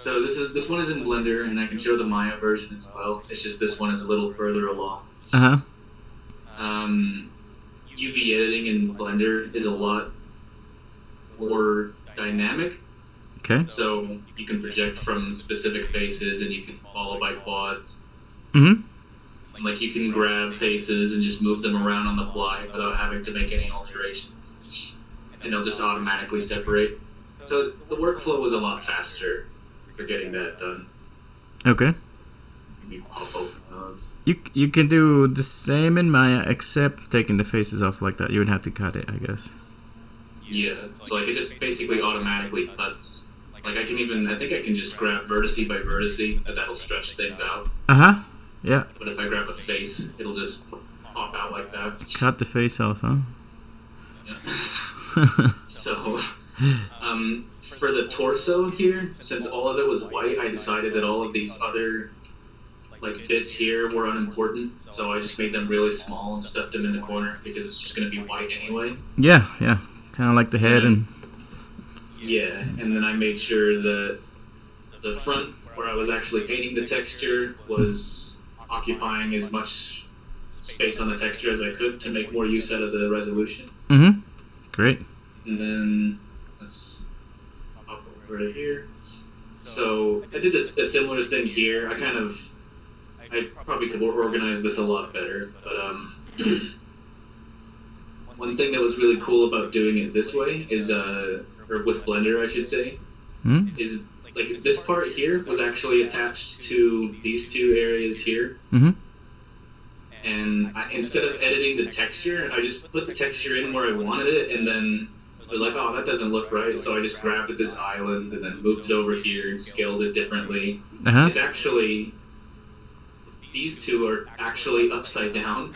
So this one is in Blender, and I can show the Maya version as well. It's just this one is a little further along. Uh-huh. UV editing in Blender is a lot more dynamic. Okay. So you can project from specific faces, and you can follow by quads. Mm-hmm. Like you can grab faces and just move them around on the fly without having to make any alterations, and they'll just automatically separate. So the workflow was a lot faster for getting that done. Okay. You pop open those. You can do the same in Maya, except taking the faces off like that. You would have to cut it, I guess. Yeah, so like it just basically automatically cuts. Like I think I can just grab vertice by vertice, and that'll stretch things out. Uh-huh. Yeah. But if I grab a face, it'll just pop out like that. Cut the face off, huh? Yeah. So, for the torso here, since all of it was white, I decided that all of these other like bits here were unimportant. So I just made them really small and stuffed them in the corner because it's just going to be white anyway. Yeah. Kind of like the head and... Yeah, and then I made sure that the front, where I was actually painting the texture, was occupying as much space on the texture as I could to make more use out of the resolution. Mm-hmm. Great. And then let's pop over to here. So I did a similar thing here. I probably could organize this a lot better, but one thing that was really cool about doing it this way is, or with Blender, I should say, is like this part here was actually attached to these two areas here. Mm-hmm. And instead of editing the texture, I just put the texture in where I wanted it, and then I was like, oh, that doesn't look right. So I just grabbed this island and then moved it over here and scaled it differently. Uh-huh. It's actually, these two are actually upside down.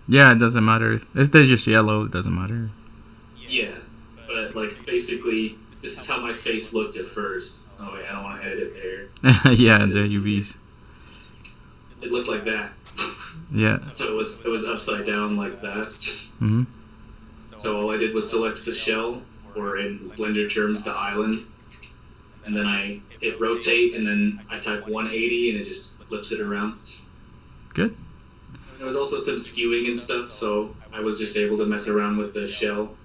Yeah, it doesn't matter. If they're just yellow, it doesn't matter. Yeah, but like basically, this is how my face looked at first. Oh wait, I don't want to edit it there. Yeah, the UVs. It looked like that. Yeah. So it was upside down like that. Mm-hmm. So all I did was select the shell, or in Blender terms, the island, and then I hit rotate, and then I type 180, and it just flips it around. Good. There was also some skewing and stuff, so I was just able to mess around with the shell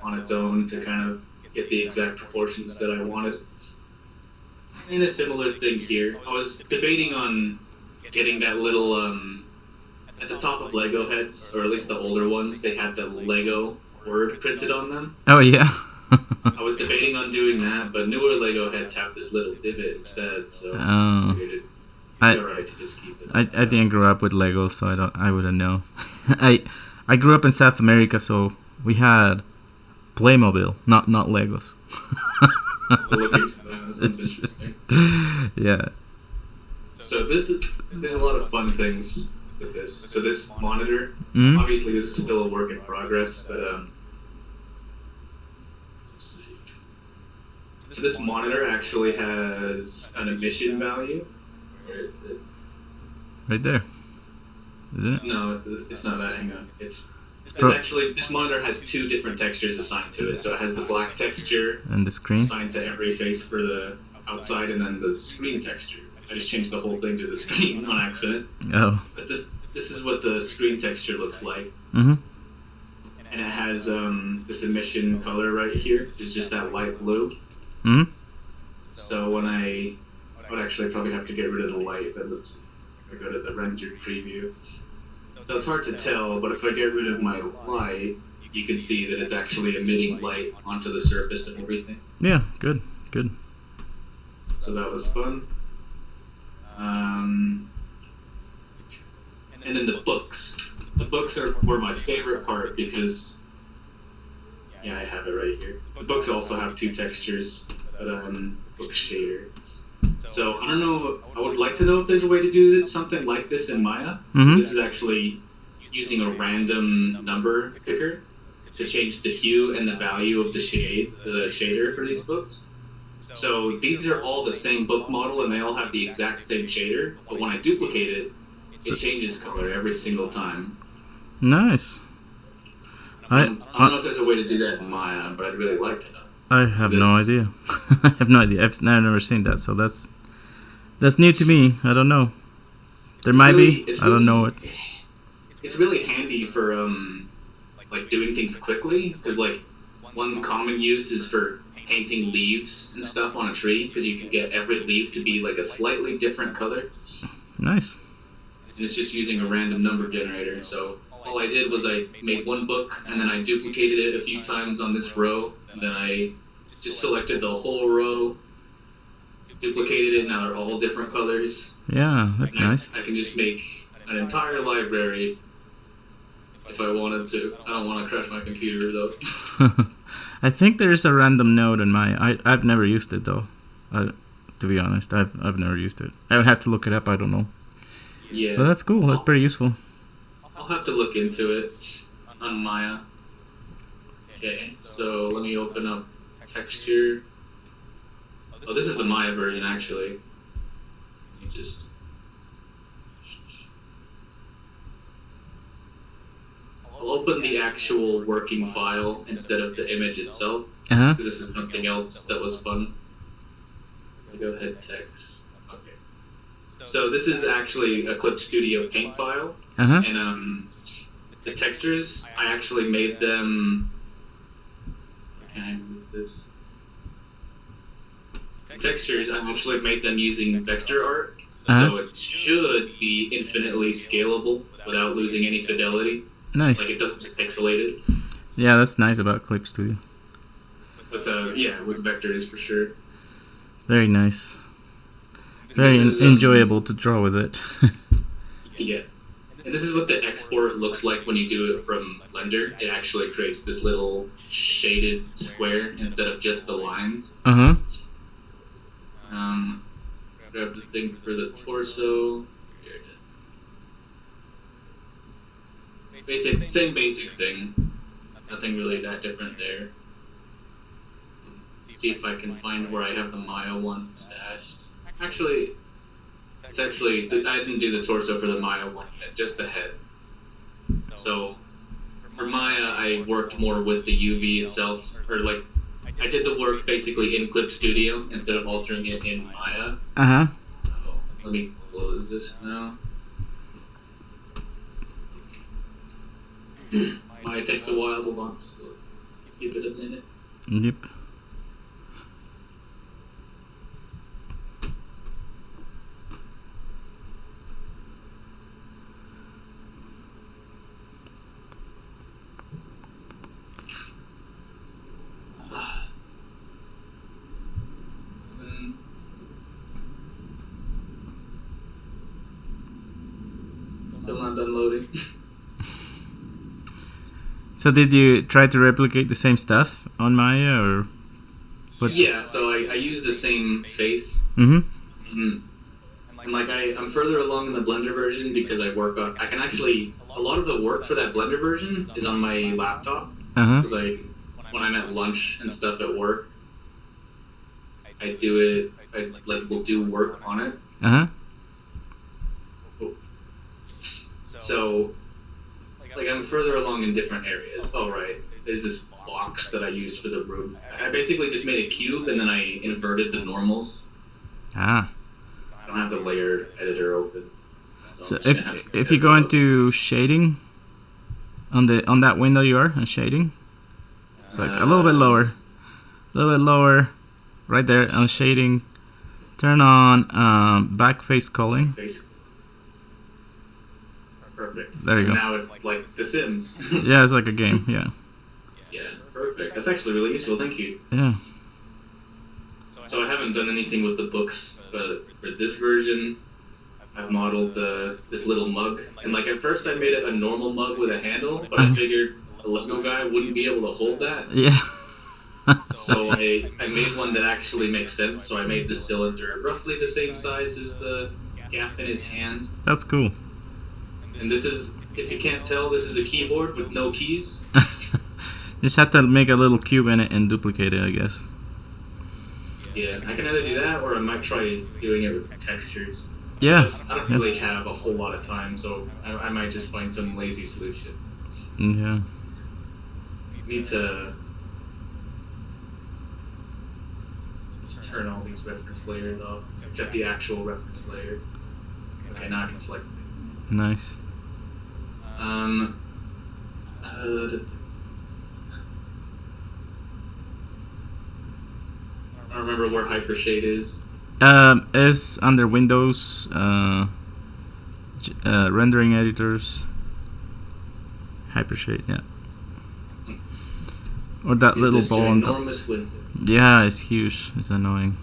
on its own to kind of get the exact proportions that I wanted. And a similar thing here. I was debating on getting that little, at the top of Lego heads, or at least the older ones, they had the Lego word printed on them. Oh, yeah. I was debating on doing that, but newer Lego heads have this little divot instead, so Oh. I figured it'd be alright to just keep it. I didn't grow up with Legos, so I wouldn't know. I grew up in South America, so we had Playmobil, not Legos. We'll look into that. That sounds interesting. Yeah. So there's a lot of fun things with this. So this monitor, Mm-hmm. obviously this is still a work in progress, but let's see. So this monitor actually has an emission value. Where is it? Right there. Isn't it? No, it's not that. Hang on. It's Pro- actually, this monitor has two different textures assigned to it. So it has the black texture And the screen? assigned to every face for the outside, and then the screen texture. I just changed the whole thing to the screen on accident. Oh. But this is what the screen texture looks like. Mm-hmm. And it has this emission color right here, which is just that light blue. Mm-hmm. So when I would actually probably have to get rid of the light, but let's see. If I go to the rendered preview. So it's hard to tell, but if I get rid of my light, you can see that it's actually emitting light onto the surface and everything. Yeah, good. So that was fun. And then the books. The books were my favorite part because, yeah, I have it right here. The books also have two textures, but book shader. So I don't know. I would like to know if there's a way to do something like this in Maya. Mm-hmm. This is actually using a random number picker to change the hue and the value of the shader for these books. So these are all the same book model, and they all have the exact same shader. But when I duplicate it, it changes color every single time. Nice. I don't know if there's a way to do that in Maya, but I'd really like to know. I have no That's idea. I have no idea. I've never seen that, so that's new to me. I don't know. There it's might really be. it's I don't know really it. it's really handy for like doing things quickly because like one common use is for painting leaves and stuff on a tree because you can get every leaf to be like a slightly different color, Nice. and it's just using a random number generator. So all I did was I made one book and then I duplicated it a few times on this row, and then I just selected the whole row, duplicated it. Now they're all different colors, Yeah, that's and nice. I can just make an entire library if I wanted to. I don't want to crash my computer though. I think there's a random node in my. I've never used it though. To be honest, I've never used it. I would have to look it up. I don't know. Yeah, But that's cool. That's pretty useful. I'll have to look into it on Maya. Okay, so let me open up texture. Oh, this is the Maya version actually. Let me just. I'll open the actual working file instead of the image itself Uh huh. because this is something else that was fun. Let me go ahead text. Okay. So this is actually a Clip Studio Paint file, Uh huh. and the textures I actually made them. Can I move this? The textures I actually made them using vector art, so it should be infinitely scalable without losing any fidelity. Nice. Like it doesn't get pixelated. Yeah, that's nice about Clip Studio. With with vectors for sure. Very nice. This Very is, enjoyable to draw with it. Yeah. And this is what the export looks like when you do it from Blender. It actually creates this little shaded square instead of just the lines. Uh huh. Grab the thing for the torso. Here it is. Same basic thing. Nothing really that different there. See if I can find where I have the Maya one stashed. Actually, I didn't do the torso for the Maya one yet, just the head. So for Maya, I worked more with the UV itself, or like I did the work basically in Clip Studio instead of altering it in Maya. Uh huh. So let me close this now. Maya takes a while to launch, so let's give it a minute. Yep. Still not done loading. So did you try to replicate the same stuff on Maya or? What? Yeah, so I use the same face. Mm-hmm. And like I'm further along in the Blender version because I can actually, a lot of the work for that Blender version is on my laptop. Uh huh. Because when I'm at lunch and stuff at work, I do it, will do work on it. Uh huh. So, like I'm further along in different areas. Oh right, there's this box that I used for the room. I basically just made a cube and then I inverted the normals. Ah. I don't have the layer editor open. So if you go into shading on that window you are on shading, it's like a little bit lower, right there on shading. Turn on back face culling. Perfect. There you go. Now it's like The Sims. Yeah, it's like a game. Yeah. Yeah, perfect. That's actually really useful. Thank you. Yeah. So I haven't done anything with the books, but for this version, I've modeled this little mug. And like at first I made it a normal mug with a handle, but I figured a Lego guy wouldn't be able to hold that. Yeah. So I made one that actually makes sense. So I made the cylinder roughly the same size as the gap in his hand. That's cool. And this is, if you can't tell, this is a keyboard with no keys. Just have to make a little cube in it and duplicate it, I guess. Yeah, I can either do that or I might try doing it with textures. Yeah. I don't really have a whole lot of time, so I might just find some lazy solution. Yeah. Need to turn all these reference layers off, except the actual reference layer. Okay, now I can select things. Nice. I don't remember where Hypershade is. Is under Windows, rendering editors. Hypershade, yeah. Or that little this ball on top. ginormous window. Yeah, it's huge. It's annoying.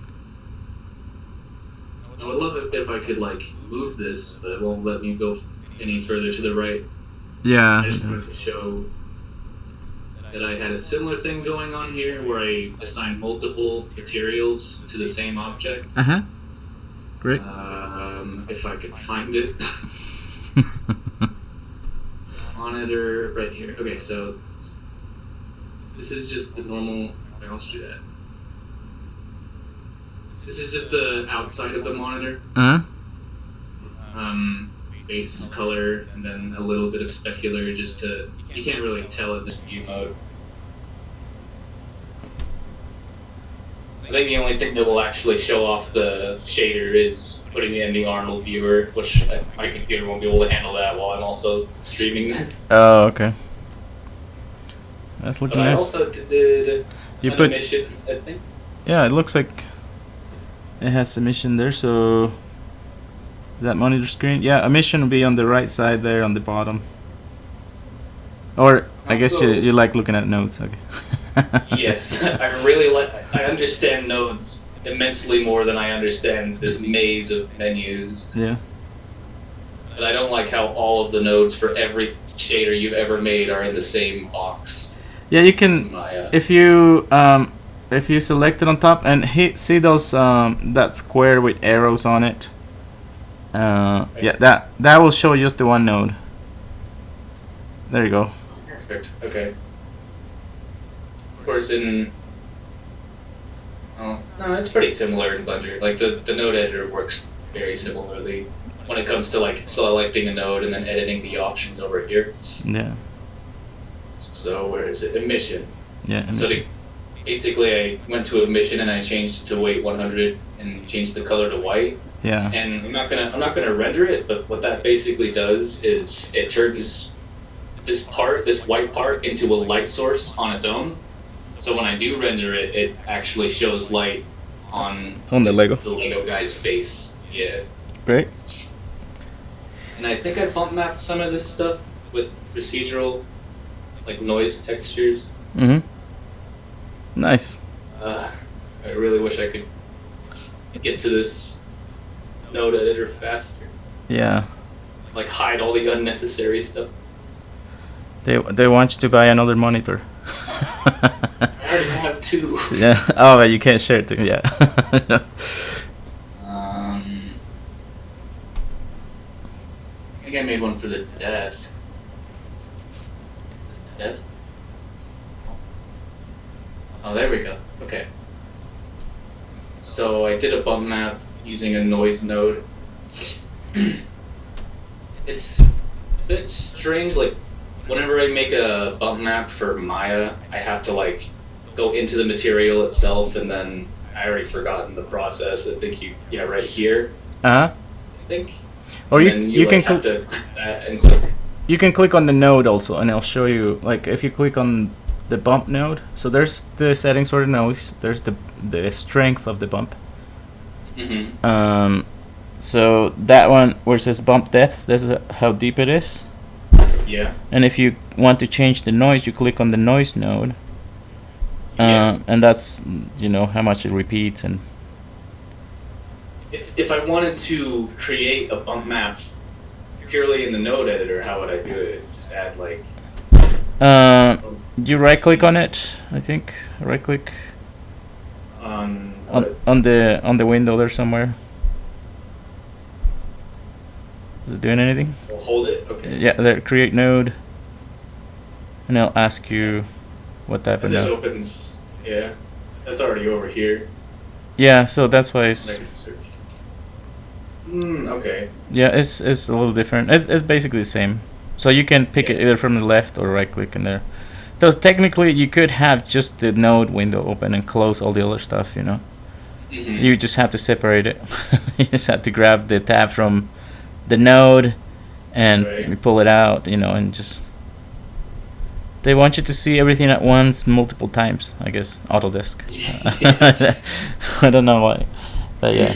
I would love it if I could like move this, but it won't let me go any further to the right. Yeah. I just wanted to show that I had a similar thing going on here where I assigned multiple materials to the same object. Great. If I could find it. Monitor right here. Okay, so this is just the normal. I'll just do that. This is just the outside of the monitor. Base color and then a little bit of specular just to, you can't really tell in this view mode. I think the only thing that will actually show off the shader is putting it in the Arnold viewer, which my computer won't be able to handle that while I'm also streaming this. Oh, okay. That's looking But nice. I also did You an put, emission, I think. yeah, it looks like it has emission there, so is that monitor screen? Yeah, emission will be on the right side there on the bottom. Or I guess you like looking at nodes, okay. Yes, I really like. I understand nodes immensely more than I understand this maze of menus. Yeah. But I don't like how all of the nodes for every shader you've ever made are in the same box. Yeah, you can Maya. if you select it on top and see those that square with arrows on it. Yeah, that will show just the one node. There you go. Perfect. Okay. Of course, in no, it's pretty similar in Blender. Like the node editor works very similarly when it comes to like selecting a node and then editing the options over here. Yeah. So where is it? Emission. Yeah. So basically, I went to emission and I changed it to weight 100 and changed the color to white. Yeah. And I'm not gonna render it, but what that basically does is it turns this white part, into a light source on its own. So when I do render it, it actually shows light on the Lego guy's face. Yeah. Great. And I think I bump mapped some of this stuff with procedural, like noise textures. Nice. I really wish I could get to this node editor faster. Yeah. Like hide all the unnecessary stuff. They want you to buy another monitor. I already have two. Yeah. Oh, but you can't share it too. Yeah. I think I made one for the desk. Is this the desk? Oh, there we go. Okay. So I did a bump map using a noise node. It's a bit strange, like whenever I make a bump map for Maya, I have to like go into the material itself and then I already forgotten the process. I think right here. I think. Or and you can have to click that and click. You can click on the node also, and I'll show you. Like if you click on the bump node, so there's the settings for the noise. There's the strength of the bump. So that one where it says bump depth, this is how deep it is. Yeah. And if you want to change the noise, you click on the noise node. Yeah. And that's how much it repeats and. If I wanted to create a bump map purely in the node editor, how would I do it? Just add like. You right click on it, I think. Right click. On the window there somewhere. Is it doing anything? We'll hold it. Okay. Yeah, there. Create node. And it'll ask you what type It of just node. opens. Yeah. That's already over here. Yeah, so that's why it's. I can search. Okay. Yeah, it's a little different. It's basically the same. So you can pick it either from the left or right click in there. So technically you could have just the node window open and close all the other stuff, You just have to separate it. You just have to grab the tab from the node and you pull it out, and just they want you to see everything at once multiple times, I guess. Autodesk. I don't know why, but yeah.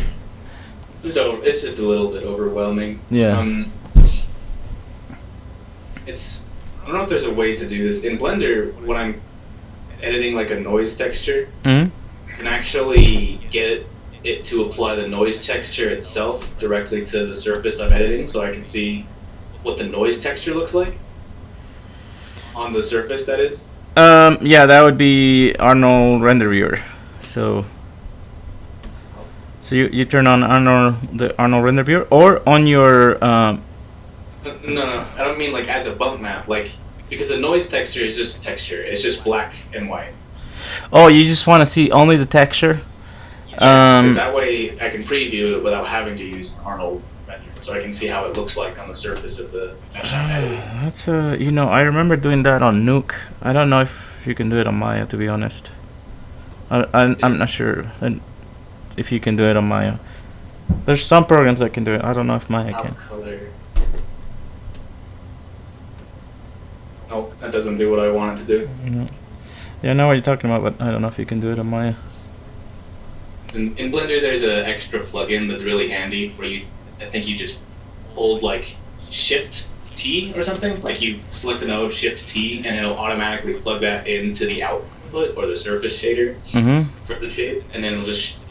So it's just a little bit overwhelming. Yeah. I don't know if there's a way to do this in Blender when I'm editing like a noise texture. Mm-hmm. I can actually get it to apply the noise texture itself directly to the surface I'm editing, so I can see what the noise texture looks like on the surface. That is. Yeah, that would be Arnold Render Viewer. So you turn on the Arnold Render Viewer, or on your. No, I don't mean like as a bump map, like because the noise texture is just texture. It's just black and white. Oh, you just want to see only the texture. Yeah, because that way I can preview it without having to use Arnold Render, so I can see how it looks like on the surface of the mesh I'm editing. That's I remember doing that on Nuke. I don't know if you can do it on Maya, to be honest. I'm not sure if you can do it on Maya. There's some programs that can do it. I don't know if Maya can. Color. Nope, that doesn't do what I want it to do. No. Yeah, I know what you're talking about, but I don't know if you can do it on Maya. In Blender, there's an extra plugin that's really handy where I think you just hold like Shift T or something. Like you select a node, Shift T, and it'll automatically plug that into the output or the surface shader for the shape, and then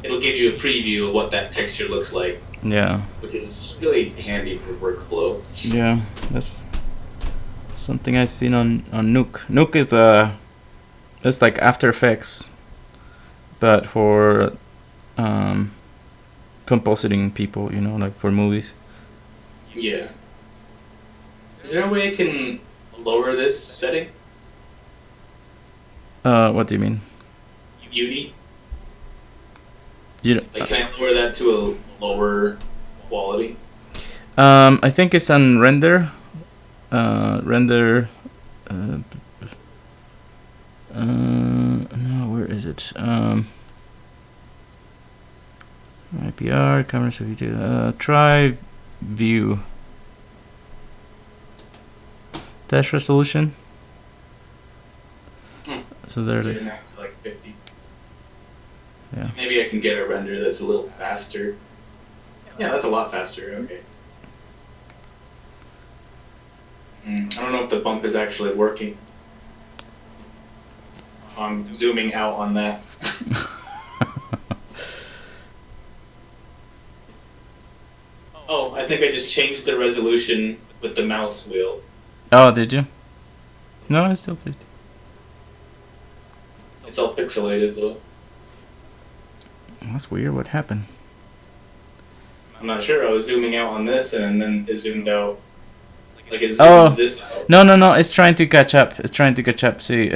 it'll give you a preview of what that texture looks like. Yeah. Which is really handy for workflow. Yeah, that's something I've seen on Nuke. Nuke is it's like After Effects, but for compositing people, like for movies. Yeah. Is there a way I can lower this setting? What do you mean? Beauty? Can I lower that to a lower quality? I think it's on render. Render. No, where is it? IPR, camera video. Try view. Dash resolution. So there it is. That's like 50. Yeah. Maybe I can get a render that's a little faster. Yeah, that's a lot faster. Okay. I don't know if the bump is actually working. I'm zooming out on that. Oh, I think I just changed the resolution with the mouse wheel. Oh, did you? No, it's still 50. It's all pixelated though. That's weird. What happened? I'm not sure. I was zooming out on this and then it zoomed out. Like it zoomed this out. No. It's trying to catch up. See,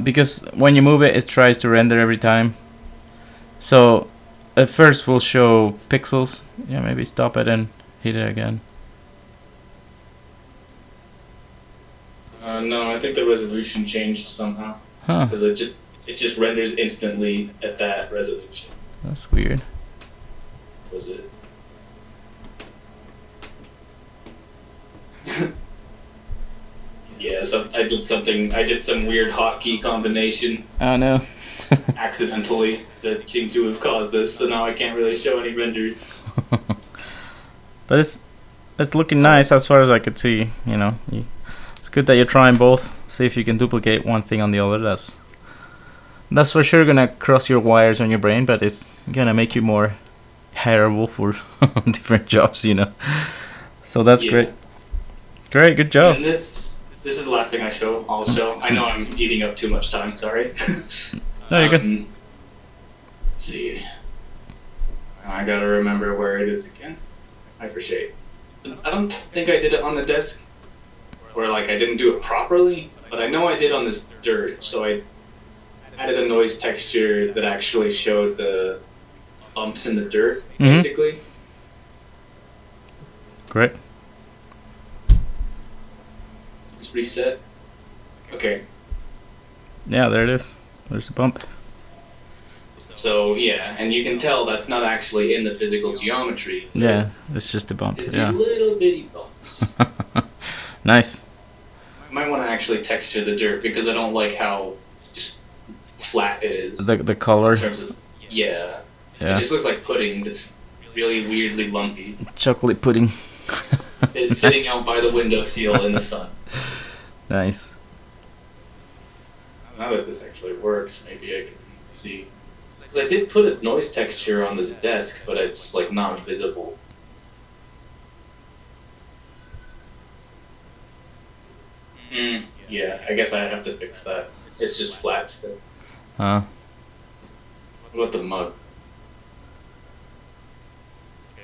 because when you move it, it tries to render every time. So at first we'll show pixels. Yeah, maybe stop it and hit it again. No, I think the resolution changed somehow. Huh. Because it just renders instantly at that resolution. That's weird. Was it? Yeah, I did some weird hotkey combination. Oh no. Accidentally that seemed to have caused this, so now I can't really show any renders. But it's looking nice as far as I could see. It's good that you're trying both. See if you can duplicate one thing on the other. That's for sure gonna cross your wires on your brain, but it's gonna make you more hireable for different jobs. So that's great. Great, good job. And this is the last thing I'll show. I know I'm eating up too much time. Sorry. No, you're good. Let's see. I gotta remember where it is again. Hypershade. I don't think I did it on the desk, or like I didn't do it properly, but I know I did on this dirt. So I added a noise texture that actually showed the bumps in the dirt, basically. Great. Just reset. Okay. Yeah, there it is. There's a bump. So yeah, and you can tell that's not actually in the physical geometry. Yeah, it's just a bump. It's Yeah. these little bitty bumps. Nice. I might want to actually texture the dirt because I don't like how just flat it is. The color. In terms of yeah. It just looks like pudding. It's really weirdly lumpy. Chocolate pudding. It's sitting out by the windowsill in the sun. Nice. Now that this actually works, maybe I can see. Because I did put a noise texture on this desk, but it's like not visible. Yeah, I guess I have to fix that. It's just flat still. Huh? What about the mug?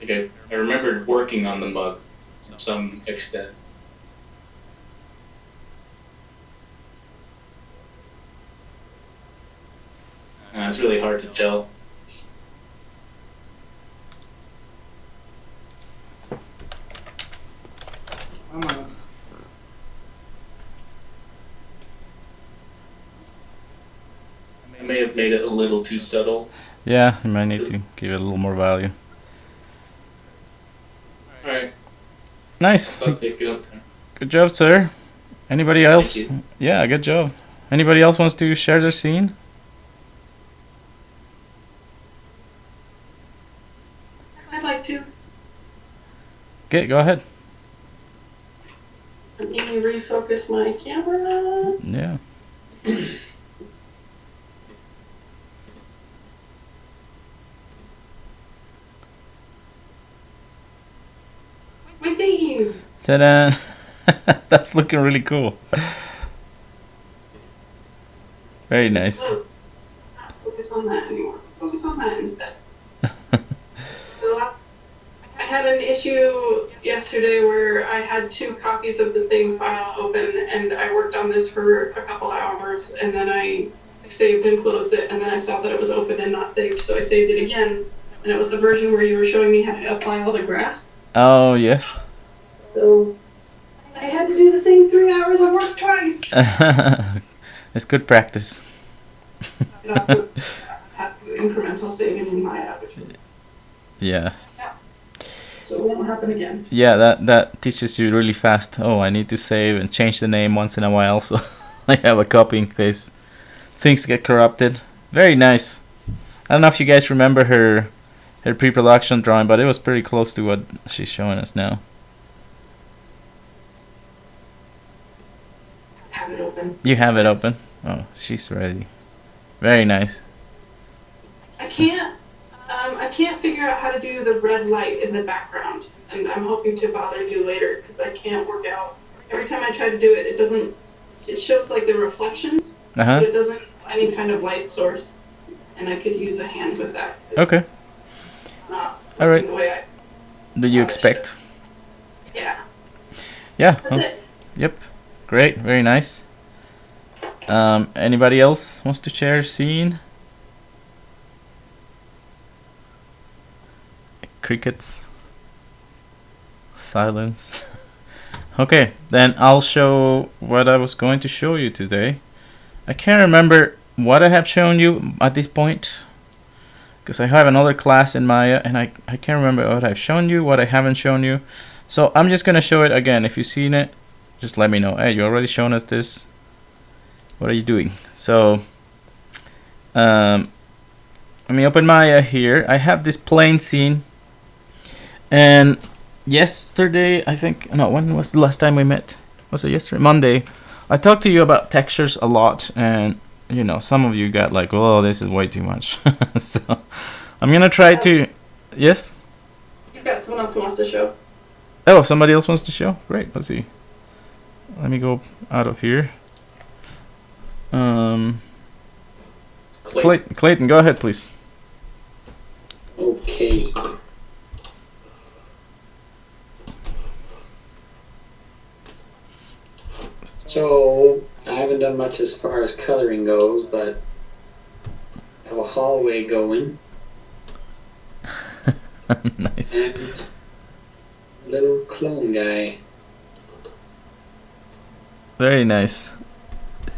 Okay, I remembered working on the mug to some extent. It's really hard to tell. I may have made it a little too subtle. Yeah, you might need to give it a little more value. Alright. Nice. I'll take it up there. Good job, sir. Anybody else? Thank you. Yeah, good job. Anybody else wants to share their scene? I'd like to. Okay, go ahead. Let me refocus my camera. Yeah. My scene! Ta-da! That's looking really cool. Very nice. Oh, not focus on that anymore. Focus on that instead. I had an issue yesterday where I had 2 copies of the same file open, and I worked on this for a couple hours, and then I saved and closed it, and then I saw that it was open and not saved, so I saved it again, and it was the version where you were showing me how to apply all the grass. Oh, yes. So I had to do the same 3 hours of work twice. It's good practice. It also had incremental saving in my averages. Yeah. So it won't happen again. Yeah, that teaches you really fast. Oh, I need to save and change the name once in a while, so I have a copy in case things get corrupted. Very nice. I don't know if you guys remember her pre-production drawing, but it was pretty close to what she's showing us now. Have it open. You have it open? Oh, she's ready. Very nice. I can't figure out how to do the red light in the background, and I'm hoping to bother you later because I can't work out. Every time I try to do it, it doesn't. It shows like the reflections, but it doesn't show any kind of light source, and I could use a hand with that. Okay. It's not All right. the way I. Did you expect? Yeah. Yeah. That's it. Yep. Great. Very nice. Anybody else wants to share a scene? Crickets. Silence. Okay, then I'll show what I was going to show you today. I can't remember what I have shown you at this point, because I have another class in Maya, and I can't remember what I've shown you, what I haven't shown you. So I'm just gonna show it again. If you've seen it, just let me know. Hey, you already shown us this. What are you doing? So let me open Maya here. I have this plane scene, and yesterday, I think, no, when was the last time we met? Was it yesterday? Monday. I talked to you about textures a lot, and you know, some of you got like, oh, this is way too much. So I'm gonna try to. Yes. You've got someone else who wants to show. Oh, somebody else wants to show. Great. Let's see. Let me go out of here. Clayton, go ahead, please. Okay. So, I haven't done much as far as coloring goes, but I have a hallway going. Nice. And a little clone guy Very nice.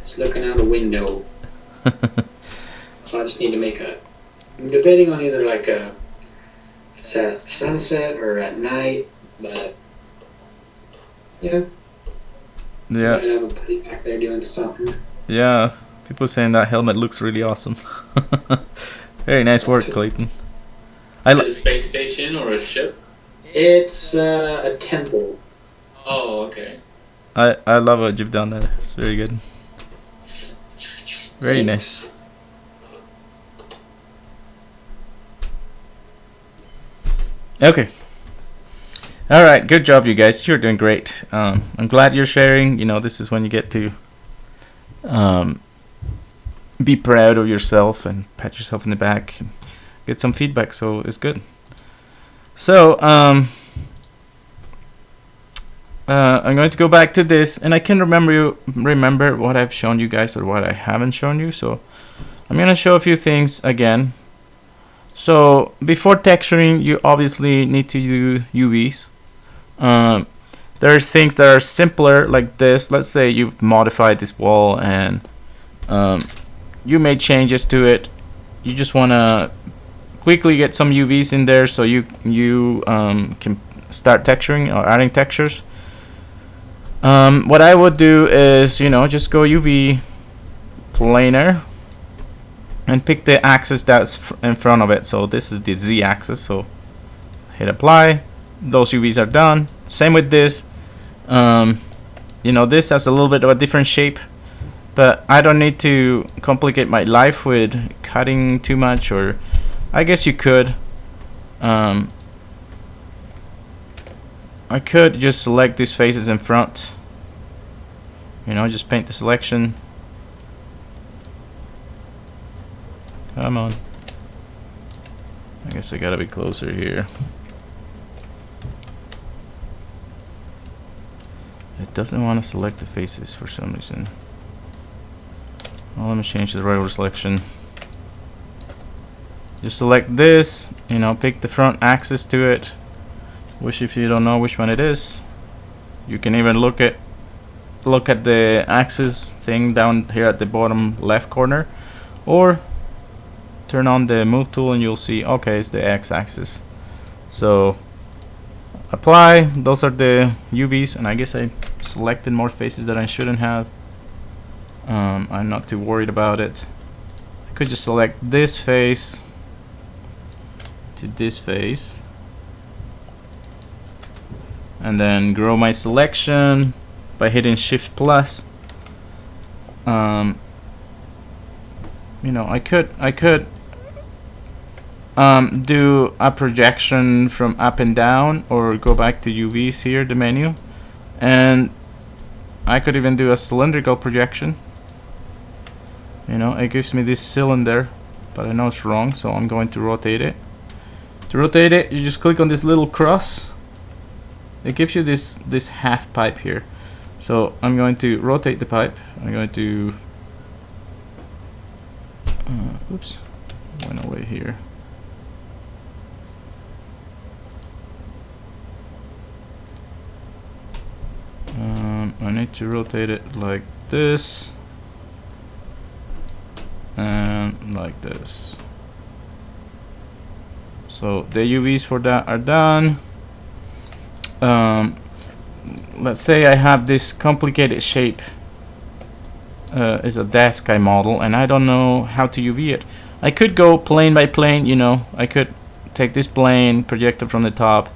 just looking out a window. So I just need to make a I'm debating on either like if it's at sunset or at night, but yeah, Yeah, might have a buddy back there doing something. yeah. People saying that helmet looks really awesome. Very nice work, Clayton. Is it a space station or a ship? It's a temple. Oh, okay. I love what you've done there. It's very good. Very nice. Okay. All right. Good job, you guys. You're doing great. I'm glad you're sharing. You know, this is when you get to be proud of yourself and pat yourself in the back and get some feedback. So it's good. So I'm going to go back to this, and I can remember what I've shown you guys or what I haven't shown you. So I'm going to show a few things again. So before texturing, you obviously need to do UVs. There's things that are simpler like this. Let's say you've modified this wall and you made changes to it. You just want to quickly get some UVs in there so you can start texturing or adding textures. What I would do is, just go UV planar and pick the axis that's in front of it. So this is the Z axis. So hit apply. Those UVs are done. Same with this. This has a little bit of a different shape, but I don't need to complicate my life with cutting too much, or I guess you could. I could just select these faces in front. Just paint the selection. Come on. I guess I gotta be closer here. It doesn't want to select the faces for some reason. Well, let me change the regular selection. Just select this, pick the front axis to it. Which, if you don't know which one it is, you can even look at the axis thing down here at the bottom left corner, or turn on the move tool and you'll see, okay, it's the x-axis. So apply. Those are the UVs, and I guess I selected more faces that I shouldn't have. I'm not too worried about it. I could just select this face to this face and then grow my selection by hitting Shift plus. I could do a projection from up and down, or go back to UVs here, the menu, and I could even do a cylindrical projection. It gives me this cylinder, but I know it's wrong, so I'm going to rotate it. To rotate it, you just click on this little cross. It gives you this half pipe here. So I'm going to rotate the pipe. I'm going to oops, went away here. I need to rotate it like this and like this. So the UVs for that are done. Let's say I have this complicated shape. Is a desk I model, and I don't know how to UV it. I could go plane by plane. I could take this plane, project it from the top,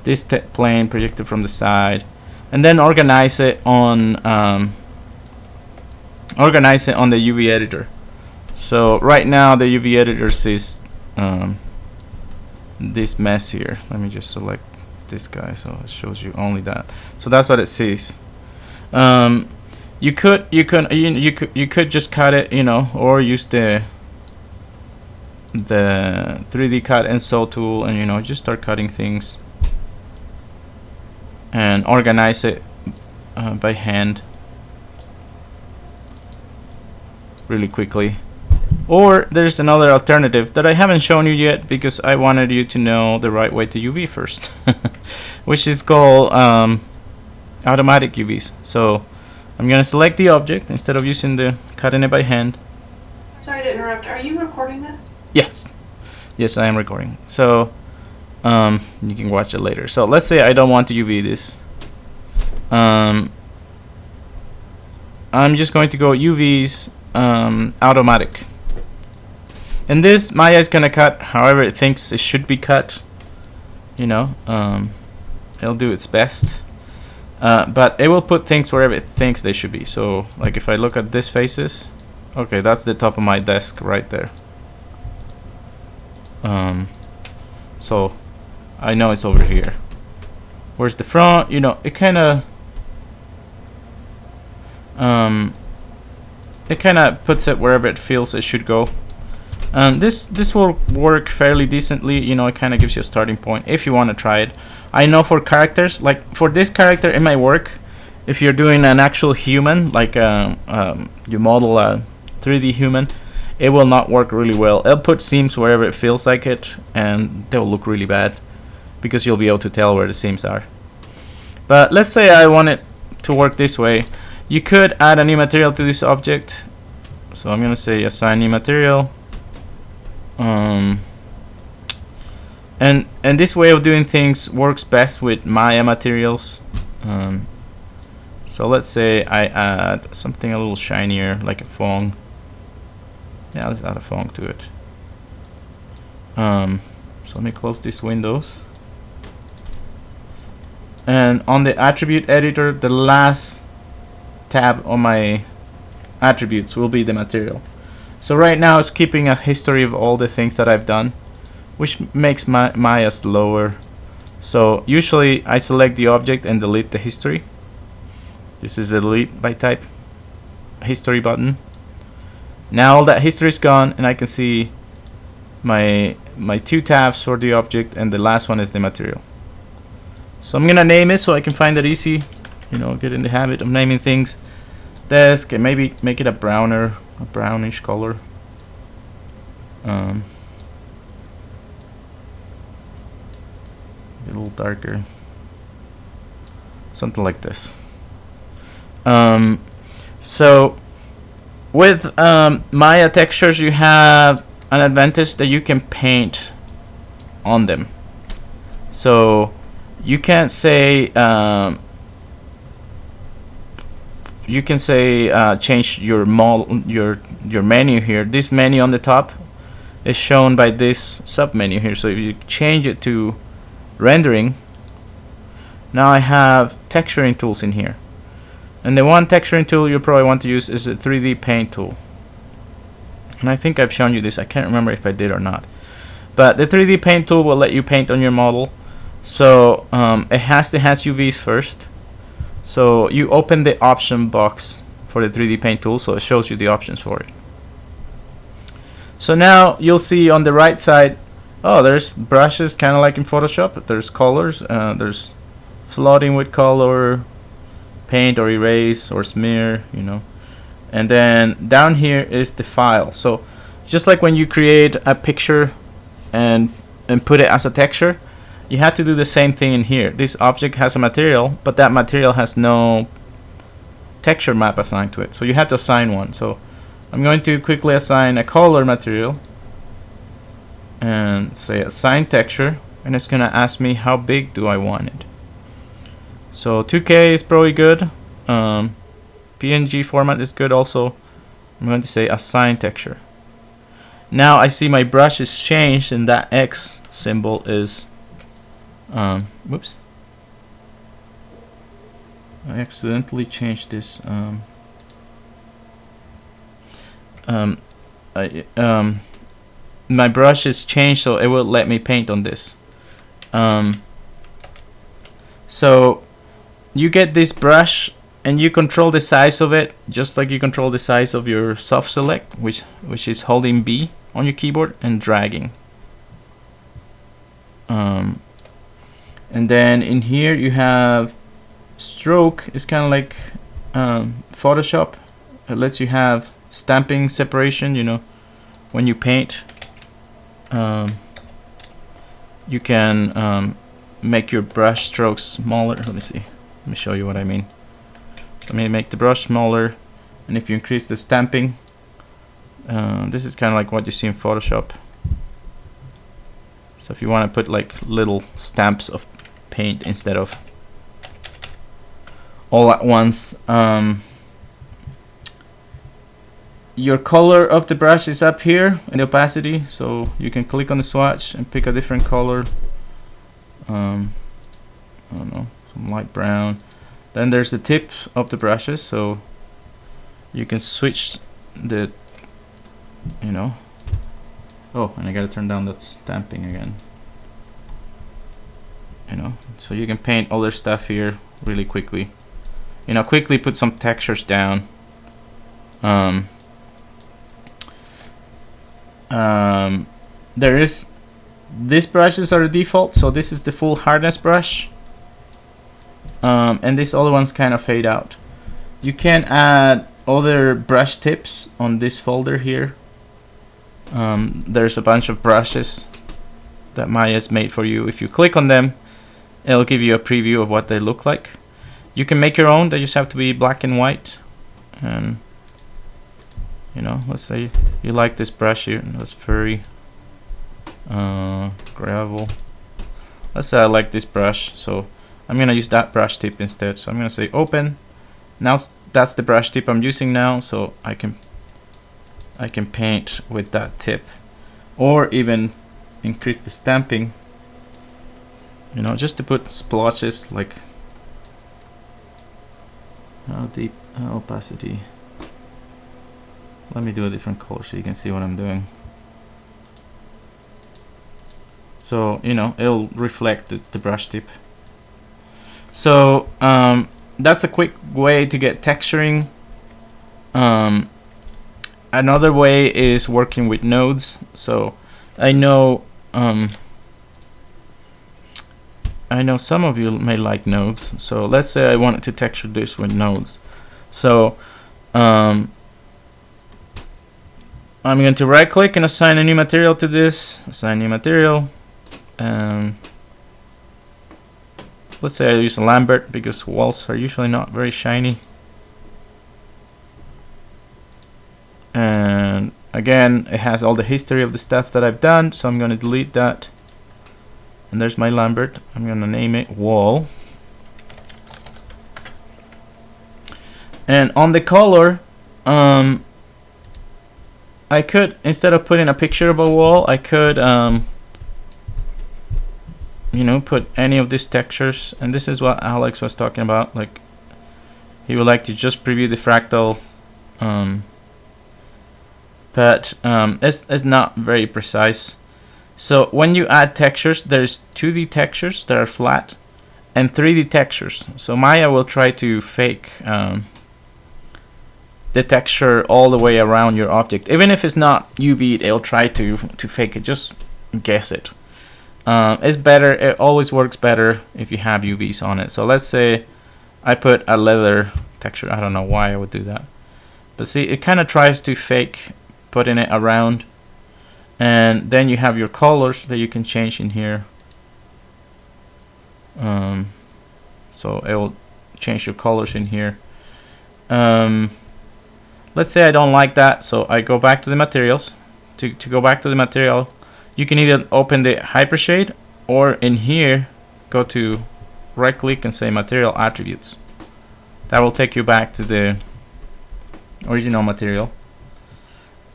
this plane, project it from the side, and then organize it on the UV editor. So right now the UV editor sees this mess here. Let me just select this guy so it shows you only that. So that's what it sees. You could just cut it, or use the 3D cut and sew tool, and just start cutting things and organize it by hand really quickly. Or there's another alternative that I haven't shown you yet because I wanted you to know the right way to UV first, which is called automatic UVs. So I'm gonna select the object instead of using the cutting it by hand. Sorry to interrupt. Are you recording this? Yes. Yes, I am recording. So you can watch it later. So let's say I don't want to UV this. I'm just going to go UVs automatic. And this Maya is gonna cut however it thinks it should be cut. You know, it'll do its best. But it will put things wherever it thinks they should be. So like if I look at this faces, okay, that's the top of my desk right there. So I know it's over here. Where's the front? You know, it kind of puts it wherever it feels it should go. This will work fairly decently. You know, it kind of gives you a starting point if you want to try it. I know for characters, like for this character, it might work if you're doing an actual human, like you model a 3D human. It will not work really well. It'll put seams wherever it feels like it, and they will look really bad because you'll be able to tell where the seams are. But let's say I want it to work this way. You could add a new material to this object. So I'm gonna say assign new material. And this way of doing things works best with Maya materials. So let's say I add something a little shinier, like a phone. Yeah, let's add a phone to it. So let me close these windows. And on the attribute editor, the last tab on my attributes will be the material. So right now it's keeping a history of all the things that I've done, which makes Maya slower. So usually I select the object and delete the history. This is the delete by type history button. Now all that history is gone, and I can see my two tabs for the object, and the last one is the material. So I'm gonna name it so I can find it easy. You know, get in the habit of naming things. Desk, and maybe make it a brownish color. A little darker, something like this. So with Maya textures, you have an advantage that you can paint on them. So you can't say change your your menu here. This menu on the top is shown by this sub menu here. So if you change it to rendering, now I have texturing tools in here, and the one texturing tool you probably want to use is the 3D paint tool. And I think I've shown you this. I can't remember if I did or not, but the 3D paint tool will let you paint on your model. So it has to has UVs first. So you open the option box for the 3D paint tool, so it shows you the options for it. So now you'll see on the right side, oh, there's brushes, kind of like in Photoshop. There's colors, there's flooding with color, paint or erase or smear, you know. And then down here is the file. So just like when you create a picture and put it as a texture, you have to do the same thing in here. This object has a material, but that material has no texture map assigned to it. So you have to assign one. So I'm going to quickly assign a color material and say assign texture, and it's gonna ask me how big do I want it. So 2K is probably good. PNG format is good also. I'm going to say assign texture. Now I see my brush is changed, and that X symbol is whoops, I accidentally changed this. My brush is changed, so it will let me paint on this. So you get this brush and you control the size of it, just like you control the size of your soft select, which is holding B on your keyboard and dragging. And then in here you have stroke. It's kind of like Photoshop. It lets you have stamping separation. You know, when you paint, you can make your brush strokes smaller. Let me see. Let me show you what I mean. So I'm gonna make the brush smaller, and if you increase the stamping, this is kind of like what you see in Photoshop. So if you want to put like little stamps of paint instead of all at once. Your color of the brush is up here in the opacity, so you can click on the swatch and pick a different color. I don't know, some light brown. Then there's the tip of the brushes, so you can switch the, you know. Oh, and I gotta turn down that stamping again. You know, so you can paint other stuff here really quickly. You know, quickly put some textures down. There is, these brushes are the default, so this is the full hardness brush, and these other ones kind of fade out. You can add other brush tips on this folder here. There's a bunch of brushes that Maya's made for you. If you click on them, it'll give you a preview of what they look like. You can make your own, they just have to be black and white. And you know, let's say you like this brush here, that's furry, gravel. Let's say I like this brush, so I'm gonna use that brush tip instead. So I'm gonna say open. Now that's the brush tip I'm using now, so I can paint with that tip, or even increase the stamping. You know, just to put splotches, like how deep, opacity. Let me do a different color so you can see what I'm doing. So, you know, it'll reflect the brush tip. So, that's a quick way to get texturing. Another way is working with nodes. So, I know some of you may like nodes. So, let's say I wanted to texture this with nodes. So, I'm going to right click and assign a new material to this. Assign new material. Let's say I use a Lambert because walls are usually not very shiny. And again, it has all the history of the stuff that I've done, so I'm going to delete that. And there's my Lambert. I'm going to name it wall. And on the color, I could, instead of putting a picture of a wall, I could you know, put any of these textures. And this is what Alex was talking about, like he would like to just preview the fractal, but it's not very precise. So when you add textures, there's 2D textures that are flat and 3D textures. So Maya will try to fake the texture all the way around your object. Even if it's not UV, it'll try to fake it. Just guess it. It's better, it always works better if you have UVs on it. So let's say I put a leather texture. I don't know why I would do that. But see, it kind of tries to fake putting it around. And then you have your colors that you can change in here. So it will change your colors in here. Let's say I don't like that, so I go back to the materials. To go back to the material, you can either open the hypershade, or in here, go to right click and say material attributes. That will take you back to the original material.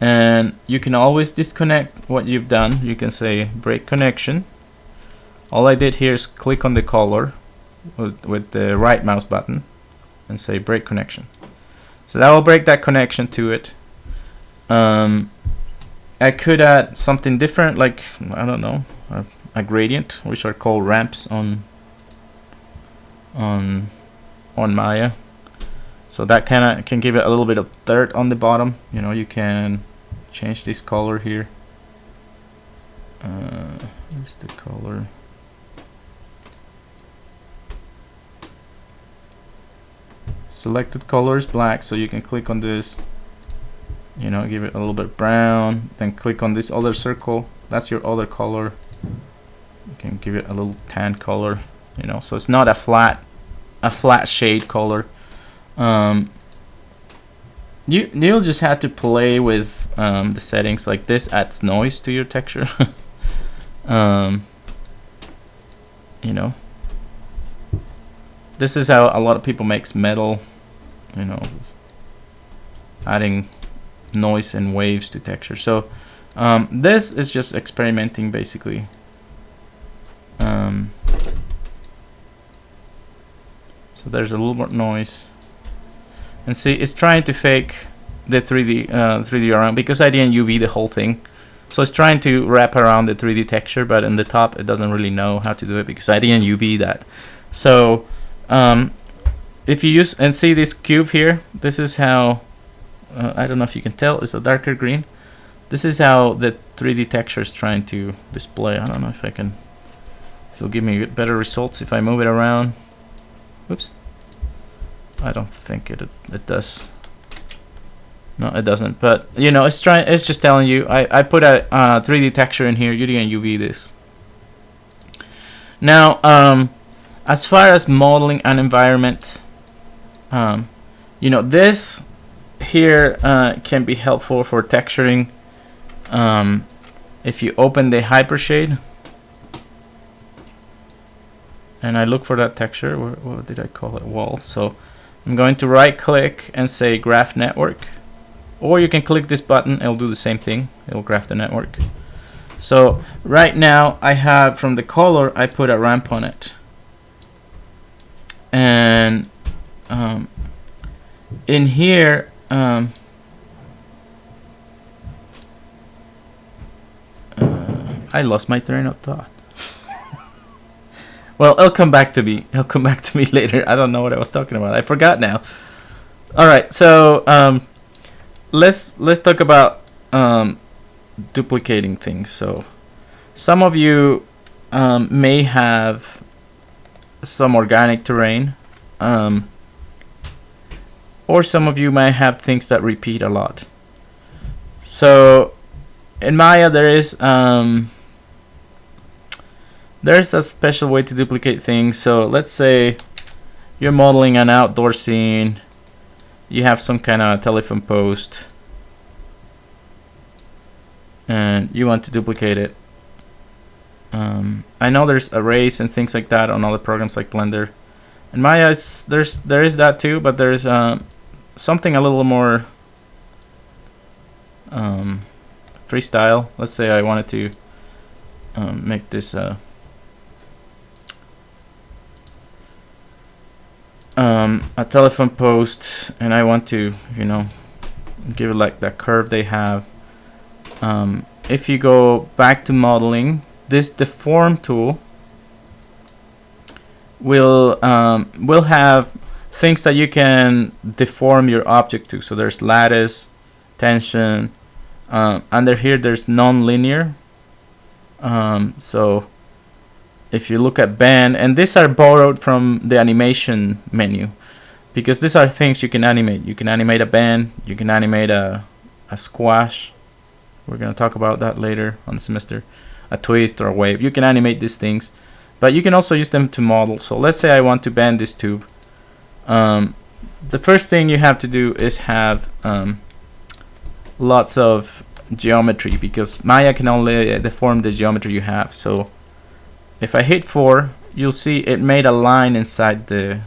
And you can always disconnect what you've done. You can say break connection. All I did here is click on the color with the right mouse button and say break connection. So that will break that connection to it. I could add something different, like, I don't know, a gradient, which are called ramps on Maya. So that kind of can give it a little bit of dirt on the bottom. You know, you can change this color here. Where's the color? Selected color is black, so you can click on this, you know, give it a little bit brown, then click on this other circle, that's your other color. You can give it a little tan color, you know, so it's not a flat shade color. You'll just have to play with the settings. Like this adds noise to your texture. You know, this is how a lot of people makes metal, you know, adding noise and waves to texture. So this is just experimenting basically. So there's a little more noise, and see, it's trying to fake the 3D around, because I didn't UV the whole thing. So it's trying to wrap around the 3D texture, but in the top it doesn't really know how to do it because I didn't UV that. So if you use and see this cube here, this is how I don't know if you can tell, it's a darker green. This is how the 3D texture is trying to display. I don't know if I can, if it'll give me better results if I move it around. Oops. I don't think it does. No, it doesn't. But you know, it's just telling you. I put a 3D texture in here. You didn't UV this. Now, as far as modeling an environment, you know, this here can be helpful for texturing. If you open the hypershade and I look for that texture, what did I call it? Wall. So I'm going to right click and say graph network, or you can click this button, it'll do the same thing, it'll graph the network. So right now I have, from the color, I put a ramp on it, and in here I lost my train of thought. Well, it'll come back to me. It'll come back to me later. I don't know what I was talking about. I forgot now. All right, so let's talk about duplicating things. So some of you may have some organic terrain, or some of you might have things that repeat a lot. So in Maya there's a special way to duplicate things. So let's say you're modeling an outdoor scene, you have some kind of telephone post, and you want to duplicate it. I know there's arrays and things like that on other programs like Blender. In Maya, there is that too, but there's something a little more freestyle. Let's say I wanted to make this a telephone post, and I want to, you know, give it like that curve they have. If you go back to modeling, this deform tool will have things that you can deform your object to. So there's lattice, tension, under here there's non-linear. So if you look at band, and these are borrowed from the animation menu, because these are things you can animate. You can animate a band, you can animate a squash. We're going to talk about that later on the semester. A twist or a wave. You can animate these things, but you can also use them to model. So let's say I want to bend this tube. The first thing you have to do is have lots of geometry, because Maya can only deform the geometry you have. So if I hit 4, you'll see it made a line inside the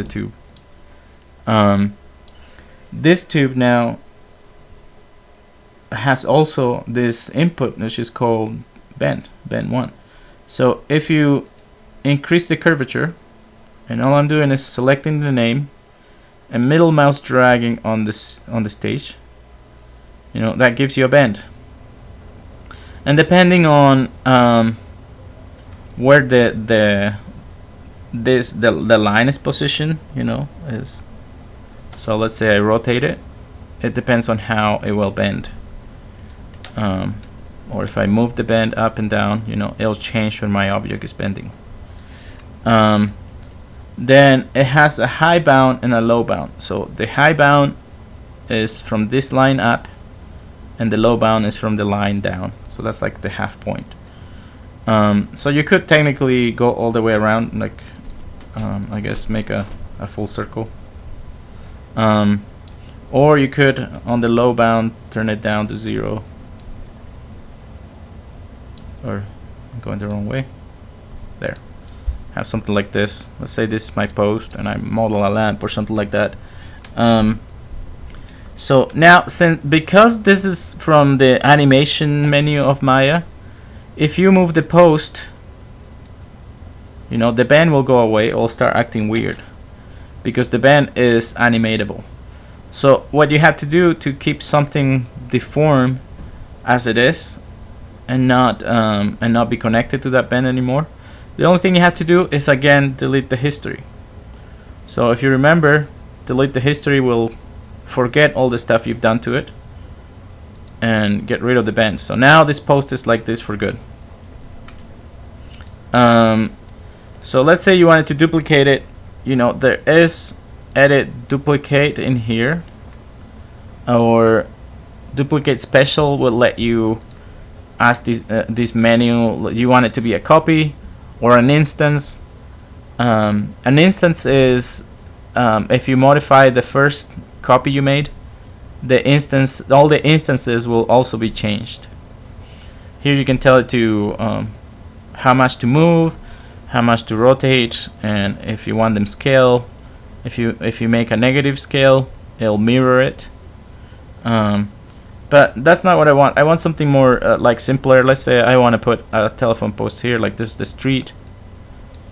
tube. This tube now has also this input, which is called bend 1. So if you increase the curvature, and all I'm doing is selecting the name and middle mouse dragging on this on the stage, you know, that gives you a bend. And depending on where the line is positioned, you know, is, so let's say I rotate it, it depends on how it will bend. Or if I move the bend up and down, you know, it'll change when my object is bending. Then it has a high bound and a low bound. So the high bound is from this line up, and the low bound is from the line down. So that's like the half point. So you could technically go all the way around, like I guess make a full circle. Or you could, on the low bound, turn it down to 0. Or I'm going the wrong way. There. Have something like this. Let's say this is my post and I model a lamp or something like that. So now, because this is from the animation menu of Maya, if you move the post, the band will go away. It will start acting weird because the band is animatable. So what you have to do to keep something deformed as it is and not be connected to that band anymore, the only thing you have to do is again delete the history. So if you remember, delete the history will forget all the stuff you've done to it and get rid of the band. So now this post is like this for good. So let's say you wanted to duplicate it. There is edit duplicate in here, or duplicate special will let you ask this menu. You want it to be a copy or an instance. An instance is if you modify the first copy you made, all the instances will also be changed. Here you can tell it to how much to move, how much to rotate, and if you want them scale. If you make a negative scale, it'll mirror it. But that's not what I want. I want something more like simpler. Let's say I want to put a telephone post here, like this is the street,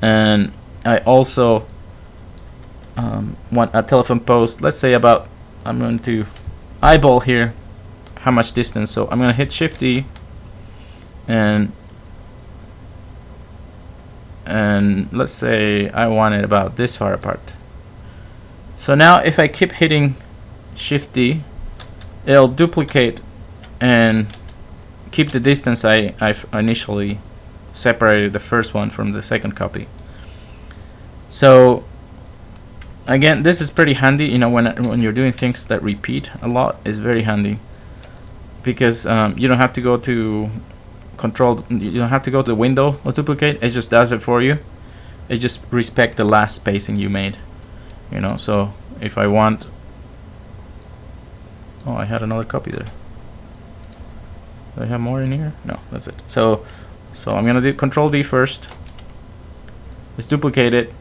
and I also want a telephone post. Let's say I'm going to eyeball here how much distance. So I'm going to hit Shift D, and let's say I want it about this far apart. So now if I keep hitting Shift D, it'll duplicate and keep the distance I've initially separated the first one from the second copy. So again, this is pretty handy. When you're doing things that repeat a lot, is very handy because you don't have to go to control. You don't have to go to the window of duplicate. It just does it for you. It just respect the last spacing you made. So if I want, I had another copy there. Do I have more in here? No, that's it. So I'm gonna do Control D first. Let's duplicate it.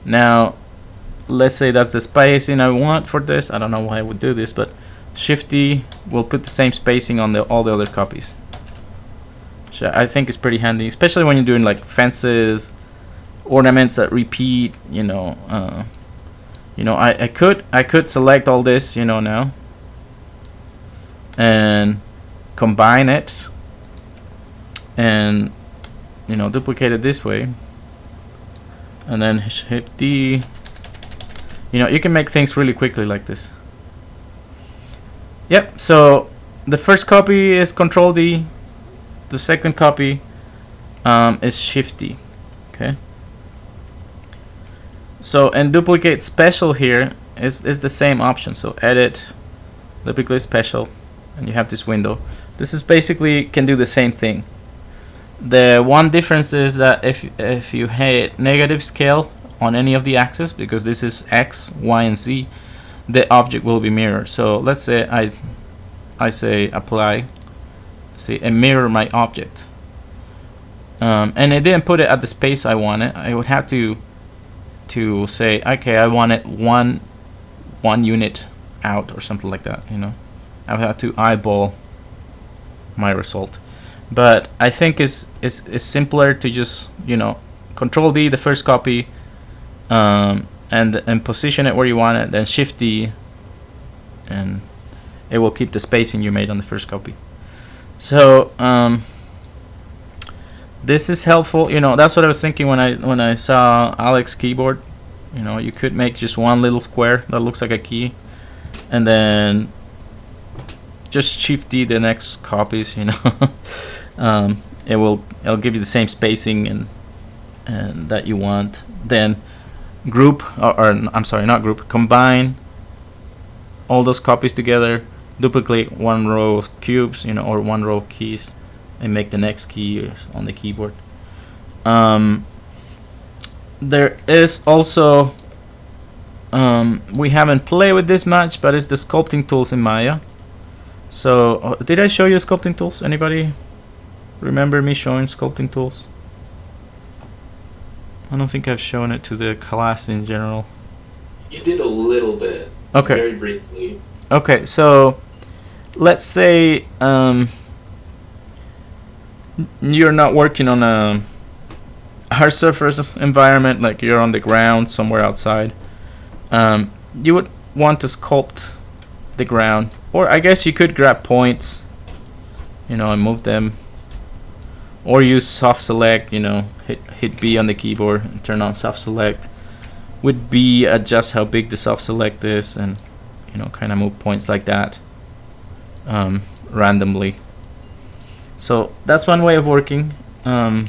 Now let's say that's the spacing I want for this. I don't know why I would do this, but Shift D will put the same spacing on all the other copies. So I think it's pretty handy, especially when you're doing like fences, ornaments that repeat. I could select all this, now, and combine it, and duplicate it this way, and then hit D. You can make things really quickly like this. Yep. So the first copy is Control D. The second copy is Shift D. Okay. So, and duplicate special here is the same option. So edit, duplicate special, and you have this window. This is basically can do the same thing. The one difference is that if you hit negative scale on any of the axes, because this is X, Y, and Z, the object will be mirrored. So let's say I say apply, see, and mirror my object. And I didn't put it at the space I wanted. I would have to say, okay, I want it one unit out or something like that. I would have to eyeball my result. But I think it's simpler to just Control D the first copy, and position it where you want it, then Shift D, and it will keep the spacing you made on the first copy. So this is helpful. That's what I was thinking when I saw Alex's keyboard. You could make just one little square that looks like a key, and then just Shift D the next copies. It'll give you the same spacing and that you want. Then group or I'm sorry, not group. Combine all those copies together. Duplicate one row of cubes, or one row of keys, and make the next key on the keyboard. There is also we haven't played with this much, but it's the sculpting tools in Maya. So did I show you sculpting tools? Anybody? remember me showing sculpting tools? I don't think I've shown it to the class in general. You did a little bit. Okay. Very briefly. Okay, so let's say you're not working on a hard surface environment, like you're on the ground somewhere outside. You would want to sculpt the ground, or I guess you could grab points, and move them, or use soft select. Hit B on the keyboard and turn on soft select. With B, adjust how big the soft select is, and kind of move points like that randomly. So that's one way of working. The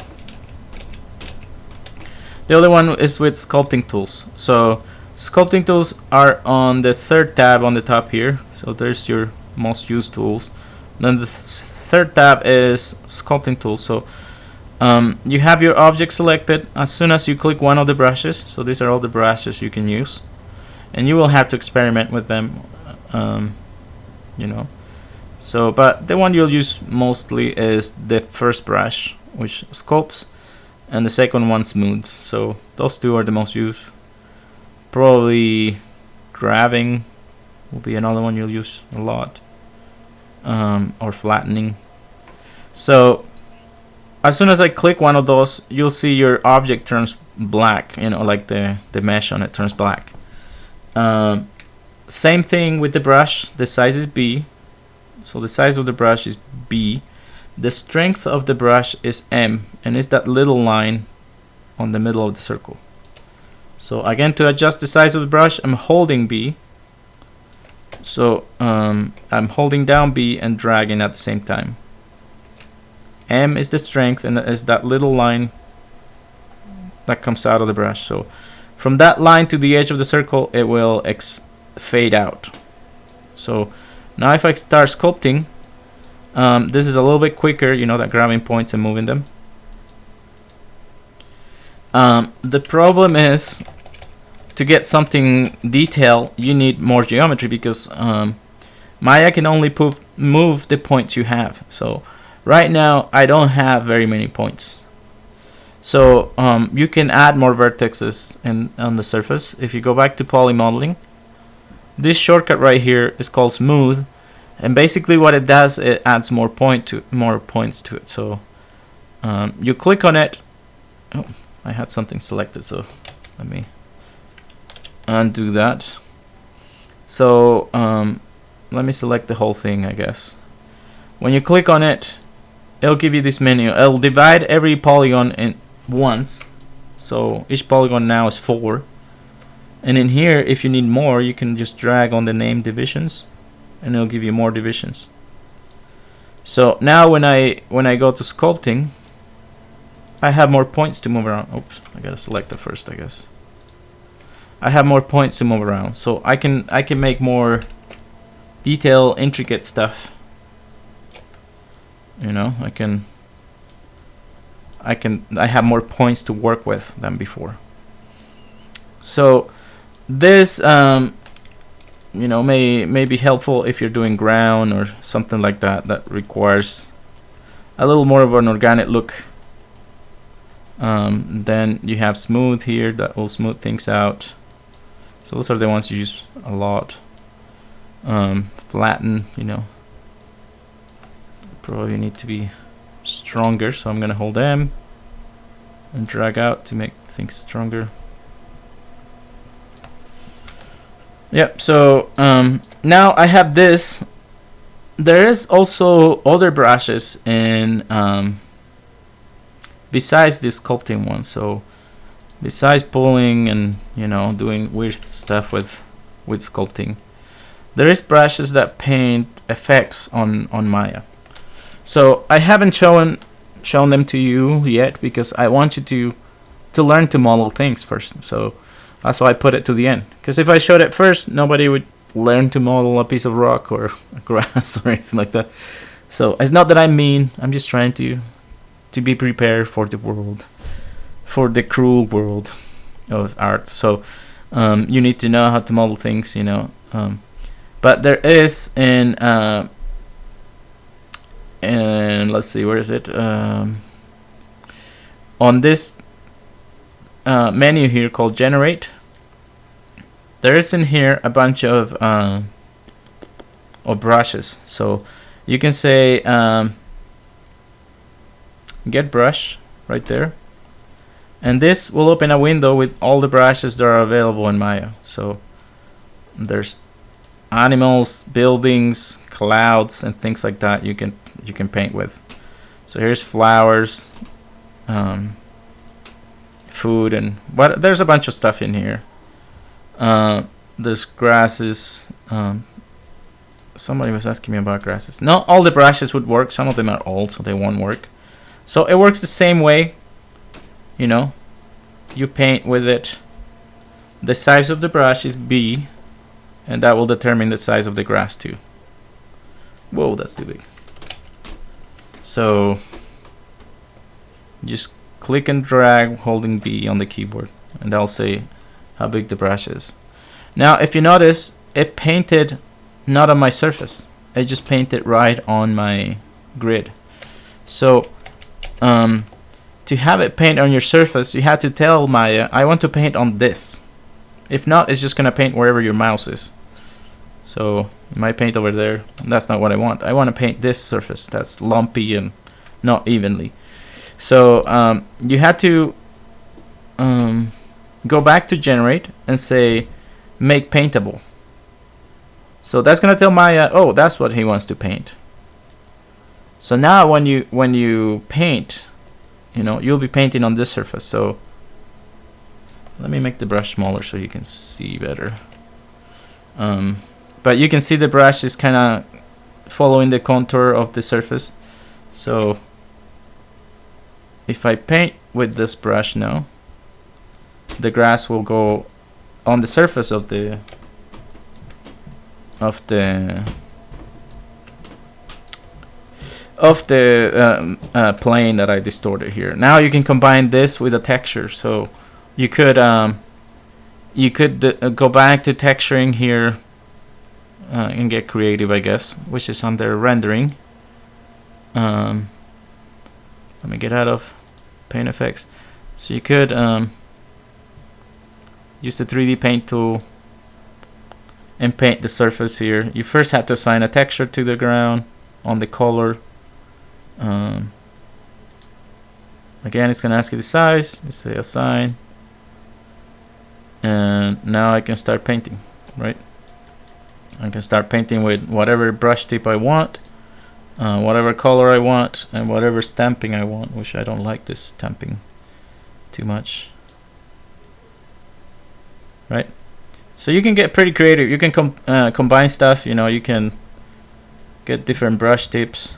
other one is with sculpting tools. So sculpting tools are on the third tab on the top here. So there's your most used tools. Then the third tab is sculpting tools. So you have your object selected as soon as you click one of the brushes. So these are all the brushes you can use, and you will have to experiment with them. So, but the one you'll use mostly is the first brush, which sculpts, and the second one smooths. So those two are the most used. Probably grabbing will be another one you'll use a lot, or flattening. So as soon as I click one of those, you'll see your object turns black, like the mesh on it turns black. Same thing with the brush. The size is B. So the size of the brush is B. The strength of the brush is M, and it's that little line on the middle of the circle. So again, to adjust the size of the brush, I'm holding B. So I'm holding down B and dragging at the same time. M is the strength, and is that little line that comes out of the brush. So from that line to the edge of the circle, it will fade out. So now if I start sculpting, this is a little bit quicker, that grabbing points and moving them. The problem is, to get something detailed, you need more geometry, because Maya can only move the points you have. So right now I don't have very many points. So you can add more vertices on the surface. If you go back to poly modeling, this shortcut right here is called smooth, and basically what it does, it adds more points to it. So you click on it. Oh, I had something selected, so let me undo that. So let me select the whole thing, I guess. When you click on it, it'll give you this menu. It'll divide every polygon in once. So each polygon now is 4. And in here, if you need more, you can just drag on the name divisions, and it'll give you more divisions. So now when I go to sculpting, I have more points to move around. Oops, I gotta select it first, I guess. I have more points to move around, so I can make more detailed, intricate stuff. I have more points to work with than before. So this may be helpful if you're doing ground or something like that requires a little more of an organic look. Then you have smooth here, that will smooth things out. So those are the ones you use a lot. Flatten, probably need to be stronger, so I'm gonna hold M and drag out to make things stronger. Yep, so now I have this. There is also other brushes in besides this sculpting one. So besides pulling and doing weird stuff with sculpting, there is brushes that paint effects on Maya. So I haven't shown them to you yet, because I want you to learn to model things first. So that's why I put it to the end, because if I showed it first, nobody would learn to model a piece of rock or grass or anything like that. So it's not that I'm mean. I'm just trying to be prepared for the world, for the cruel world of art. So you need to know how to model things, But there is And let's see, where is it? On this menu here called Generate, there is in here a bunch of brushes. So you can say get brush right there, and this will open a window with all the brushes that are available in Maya. So there's animals, buildings, clouds, and things like that you can paint with. So here's flowers, food, and there's a bunch of stuff in here. There's grasses. Somebody was asking me about grasses. Not all the brushes would work. Some of them are old, so they won't work. So it works the same way. You know, you paint with it. The size of the brush is B, and that will determine the size of the grass too. Whoa, that's too big. So just click and drag holding B on the keyboard, and that'll say how big the brush is. Now, if you notice, it painted not on my surface. It just painted right on my grid. So to have it paint on your surface, you have to tell Maya, I want to paint on this. If not, it's just gonna paint wherever your mouse is. So it might paint over there, and that's not what I want. I want to paint this surface that's lumpy and not evenly. So you had to go back to Generate and say make paintable. So that's gonna tell Maya, oh, that's what he wants to paint. So now when you paint, you know, you'll be painting on this surface. So let me make the brush smaller so you can see better. But you can see the brush is kind of following the contour of the surface. So if I paint with this brush now, the grass will go on the surface of the plane that I distorted here. Now you can combine this with a texture. So you could go back to texturing here and get creative, I guess, which is under rendering. Let me get out of paint effects. So you could use the 3D paint tool and paint the surface here. You first have to assign a texture to the ground on the color. Again, it's gonna ask you the size. You say assign, and now I can start painting, right? I can start painting with whatever brush tip I want, whatever color I want, and whatever stamping I want, which I don't like this stamping too much, right? So you can get pretty creative. You can combine stuff, you know, you can get different brush tips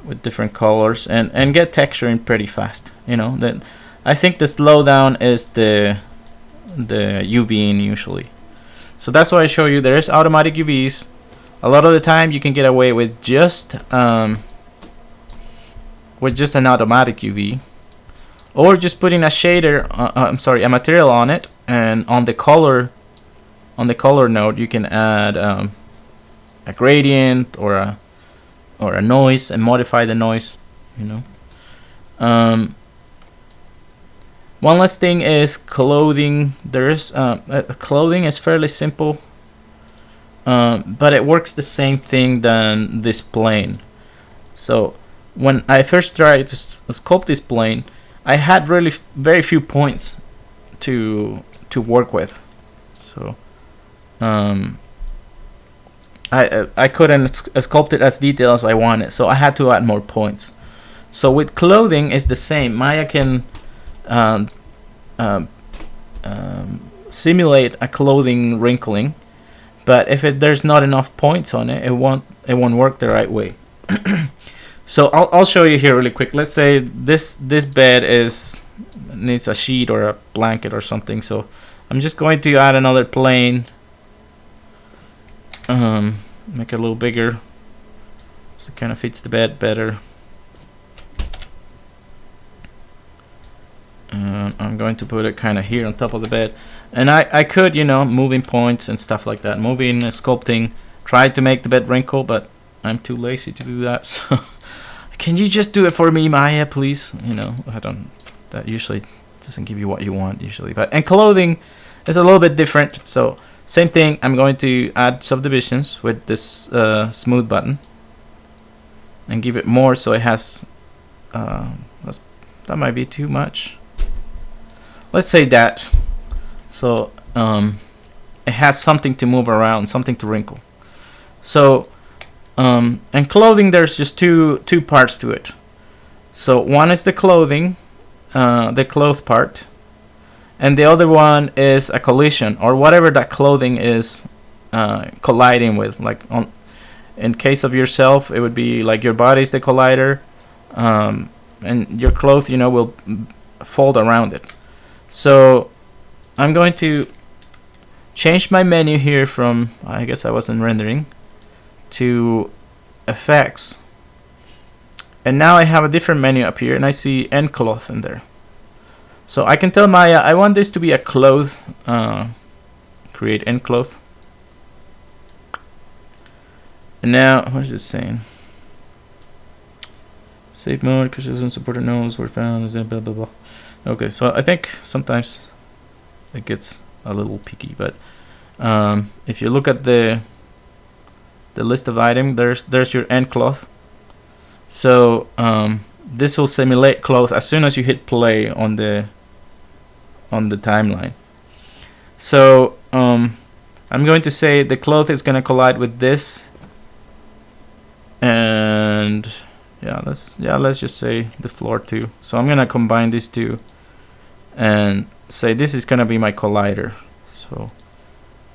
with different colors and get texturing pretty fast, you know. That I think the slowdown is the UVing usually. So that's why I show you there is automatic UVs. A lot of the time you can get away with just an automatic UV, or just putting a shader, a material on it, and on the color node you can add a gradient or a noise and modify the noise, you know. One last thing is clothing. There is clothing is fairly simple, but it works the same thing than this plane. So when I first tried to sculpt this plane, I had really very few points to work with. So I couldn't sculpt it as detailed as I wanted, so I had to add more points. So with clothing it's the same. Maya can simulate a clothing wrinkling, but if there's not enough points on it, it won't work the right way. So I'll show you here really quick. Let's say this bed needs a sheet or a blanket or something. So I'm just going to add another plane, make it a little bigger so it kind of fits the bed better. I'm going to put it kind of here on top of the bed, and I could, you know, moving points and stuff like that, moving, sculpting, try to make the bed wrinkle, but I'm too lazy to do that. So can you just do it for me, Maya, please? You know, I don't. That usually doesn't give you what you want usually. But and clothing is a little bit different. So same thing. I'm going to add subdivisions with this smooth button and give it more so it has. That might be too much. Let's say that. So it has something to move around, something to wrinkle. So and clothing, there's just two parts to it. So one is the clothing, the cloth part, and the other one is a collision or whatever that clothing is colliding with. Like in case of yourself, it would be like your body's the collider, and your clothes, you know, will fold around it. So I'm going to change my menu here from, I guess I wasn't rendering, to effects. And now I have a different menu up here and I see end cloth in there. So I can tell Maya I want this to be a cloth, create end cloth. And now, what is it saying? Safe mode, because it doesn't support nodes were found, blah blah blah. Okay, so I think sometimes it gets a little picky, but if you look at the list of items, there's your end cloth. So this will simulate cloth as soon as you hit play on the timeline. So I'm going to say the cloth is going to collide with this, and let's just say the floor too. So I'm going to combine these two and say this is going to be my collider. So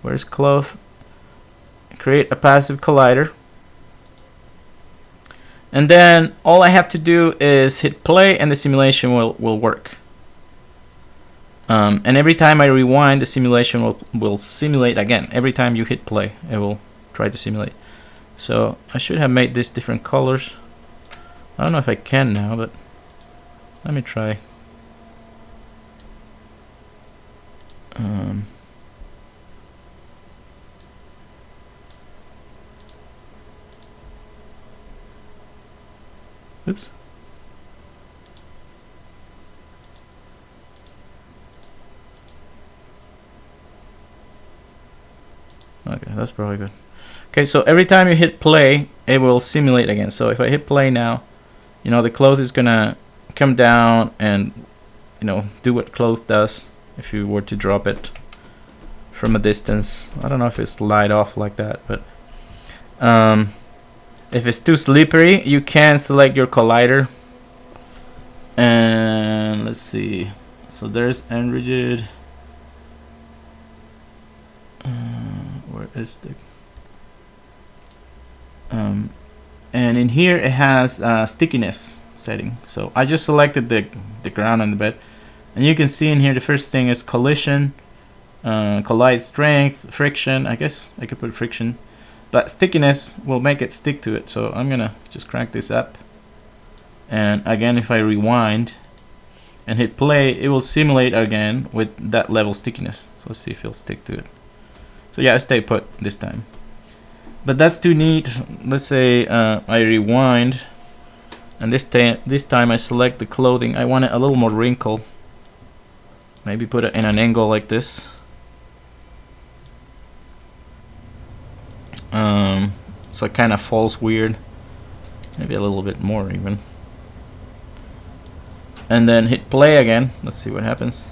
where's cloth? Create a passive collider. And then all I have to do is hit play and the simulation will work. And every time I rewind, the simulation will simulate again. Every time you hit play, it will try to simulate. So I should have made this different colors. I don't know if I can now, but let me try. Oops. Okay, that's probably good. Okay, so every time you hit play, it will simulate again. So if I hit play now, you know, the cloth is gonna come down and, you know, do what cloth does if you were to drop it from a distance. I don't know if it's slide off like that, but if it's too slippery, you can select your collider. And let's see. So there's end rigid. Where is the and in here it has stickiness setting. So I just selected the ground and the bed, and you can see in here the first thing is collision, collide strength, friction. I guess I could put friction, but stickiness will make it stick to it. So I'm gonna just crank this up, and again if I rewind and hit play, it will simulate again with that level stickiness. So let's see if it'll stick to it. So yeah, stay put this time. But that's too neat. Let's say I rewind, and this time I select the clothing. I want it a little more wrinkle. Maybe put it in an angle like this. So it kind of falls weird. Maybe a little bit more even. And then hit play again. Let's see what happens.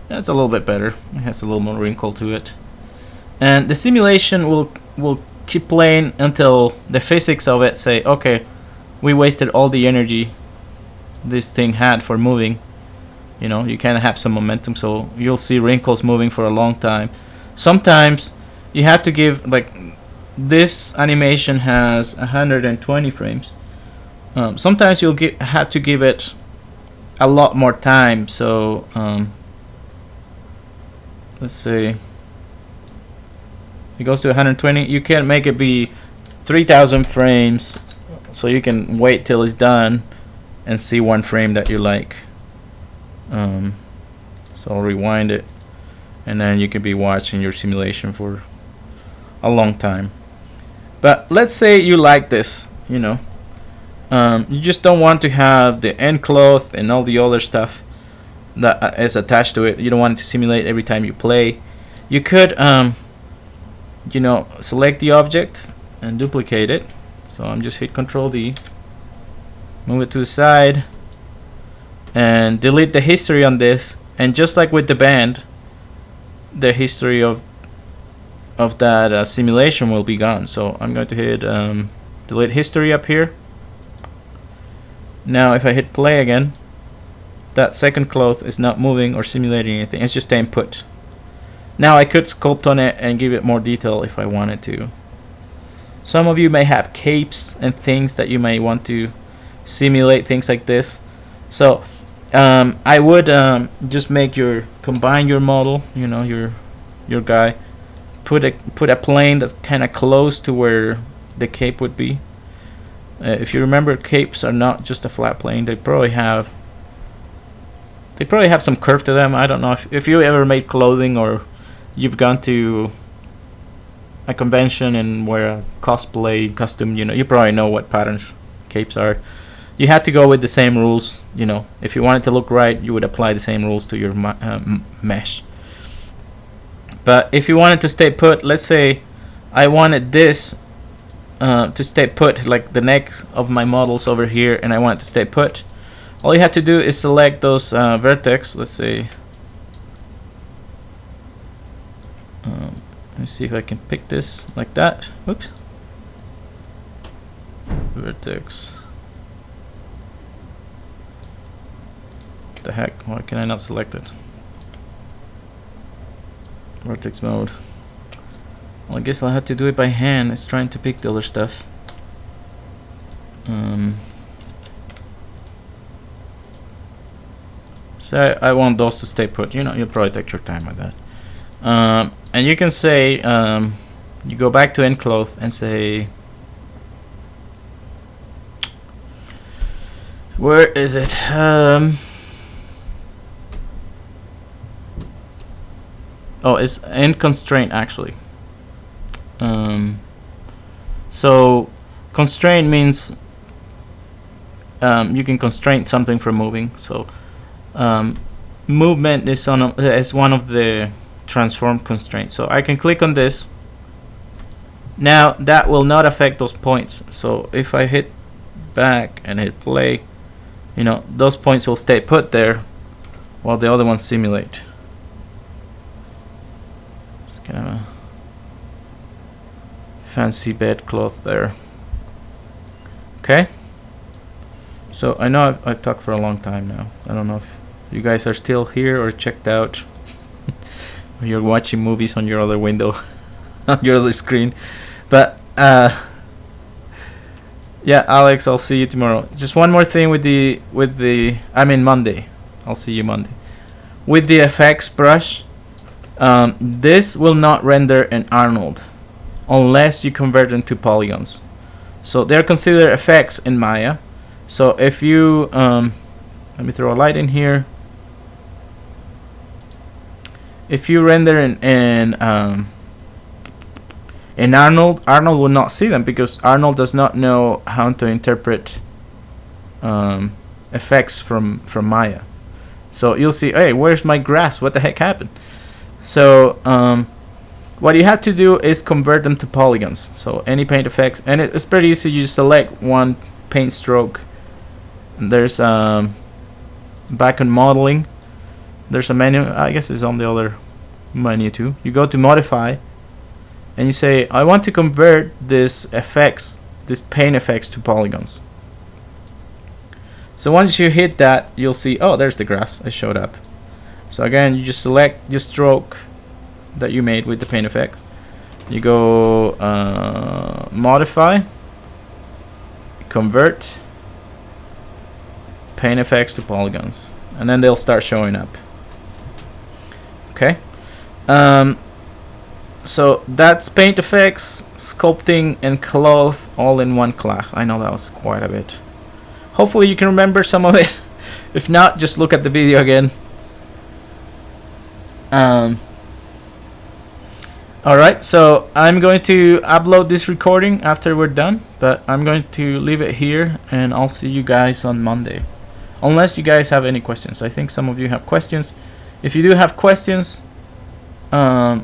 That's a little bit better. It has a little more wrinkle to it. And the simulation will keep playing until the physics of it say, okay, we wasted all the energy this thing had for moving. You know, you kind of have some momentum, so you'll see wrinkles moving for a long time. Sometimes you have to give, like, this animation has 120 frames. Sometimes you'll have to give it a lot more time. So let's say it goes to 120. You can't make it be 3000 frames, so you can wait till it's done and see one frame that you like. So I'll rewind it, and then you can be watching your simulation for a long time. But let's say you like this, you know, You just don't want to have the end cloth and all the other stuff that is attached to it. You don't want it to simulate every time you play. You could, select the object and duplicate it. So I'm just hit Control D, move it to the side, and delete the history on this. And just like with the band, the history of that simulation will be gone. So I'm going to hit delete history up here. Now if I hit play again, that second cloth is not moving or simulating anything. It's just staying put. Now I could sculpt on it and give it more detail if I wanted to. Some of you may have capes and things that you may want to simulate, things like this. So I would just combine your model, your guy, put a plane that's kind of close to where the cape would be. If you remember, capes are not just a flat plane. They probably have some curve to them. I don't know if you ever made clothing or you've gone to a convention and wear a cosplay costume. You probably know what patterns capes are. You have to go with the same rules. If you want it to look right, you would apply the same rules to your mesh. But if you wanted to stay put, let's say I wanted this to stay put, like the neck of my models over here, and I want it to stay put. All you have to do is select those vertex. Let's say, let me see if I can pick this like that. Oops. Vertex. What the heck? Why can I not select it? Vertex mode. Well, I guess I'll have to do it by hand. It's trying to pick the other stuff. So I want those to stay put. You'll probably take your time with that. And you can say, you go back to end cloth and say, where is it? Oh, it's end constraint actually. So constraint means you can constrain something from moving. So movement is one of the transform constraints. So I can click on this. Now that will not affect those points. So if I hit back and hit play, those points will stay put there while the other ones simulate. It's kind of a fancy bedcloth there. Okay. So I know I've talked for a long time now. I don't know if you guys are still here or checked out. Or you're watching movies on your other window, on your other screen. But yeah, Alex, I'll see you tomorrow. Just one more thing with the Monday. I'll see you Monday. With the FX brush, this will not render an Arnold unless you convert them to polygons. So they're considered effects in Maya. So if you let me throw a light in here. If you render in Arnold will not see them because Arnold does not know how to interpret effects from Maya. So you'll see, hey, where's my grass? What the heck happened? So what you have to do is convert them to polygons. So any paint effects, and it's pretty easy. You select one paint stroke. There's back on modeling. There's a menu. I guess it's on the other menu too. You go to modify, and you say, I want to convert this paint effects to polygons. So once you hit that, you'll see, oh, there's the grass. It showed up. So again, you just select your stroke that you made with the paint effects. You go modify, convert paint effects to polygons, and then they'll start showing up. Okay. So that's paint effects, sculpting, and cloth all in one class. I know that was quite a bit. Hopefully you can remember some of it. If not, just look at the video again. All right, so I'm going to upload this recording after we're done, but I'm going to leave it here, and I'll see you guys on Monday. Unless you guys have any questions. I think some of you have questions. If you do have questions, yeah,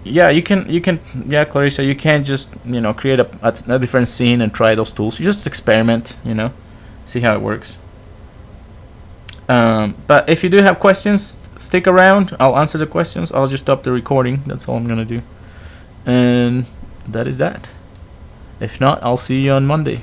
you can, yeah, Clarissa, you can't just, create a different scene and try those tools. You just experiment, see how it works. But if you do have questions, stick around. I'll answer the questions. I'll just stop the recording. That's all I'm gonna do. And that is that. If not, I'll see you on Monday.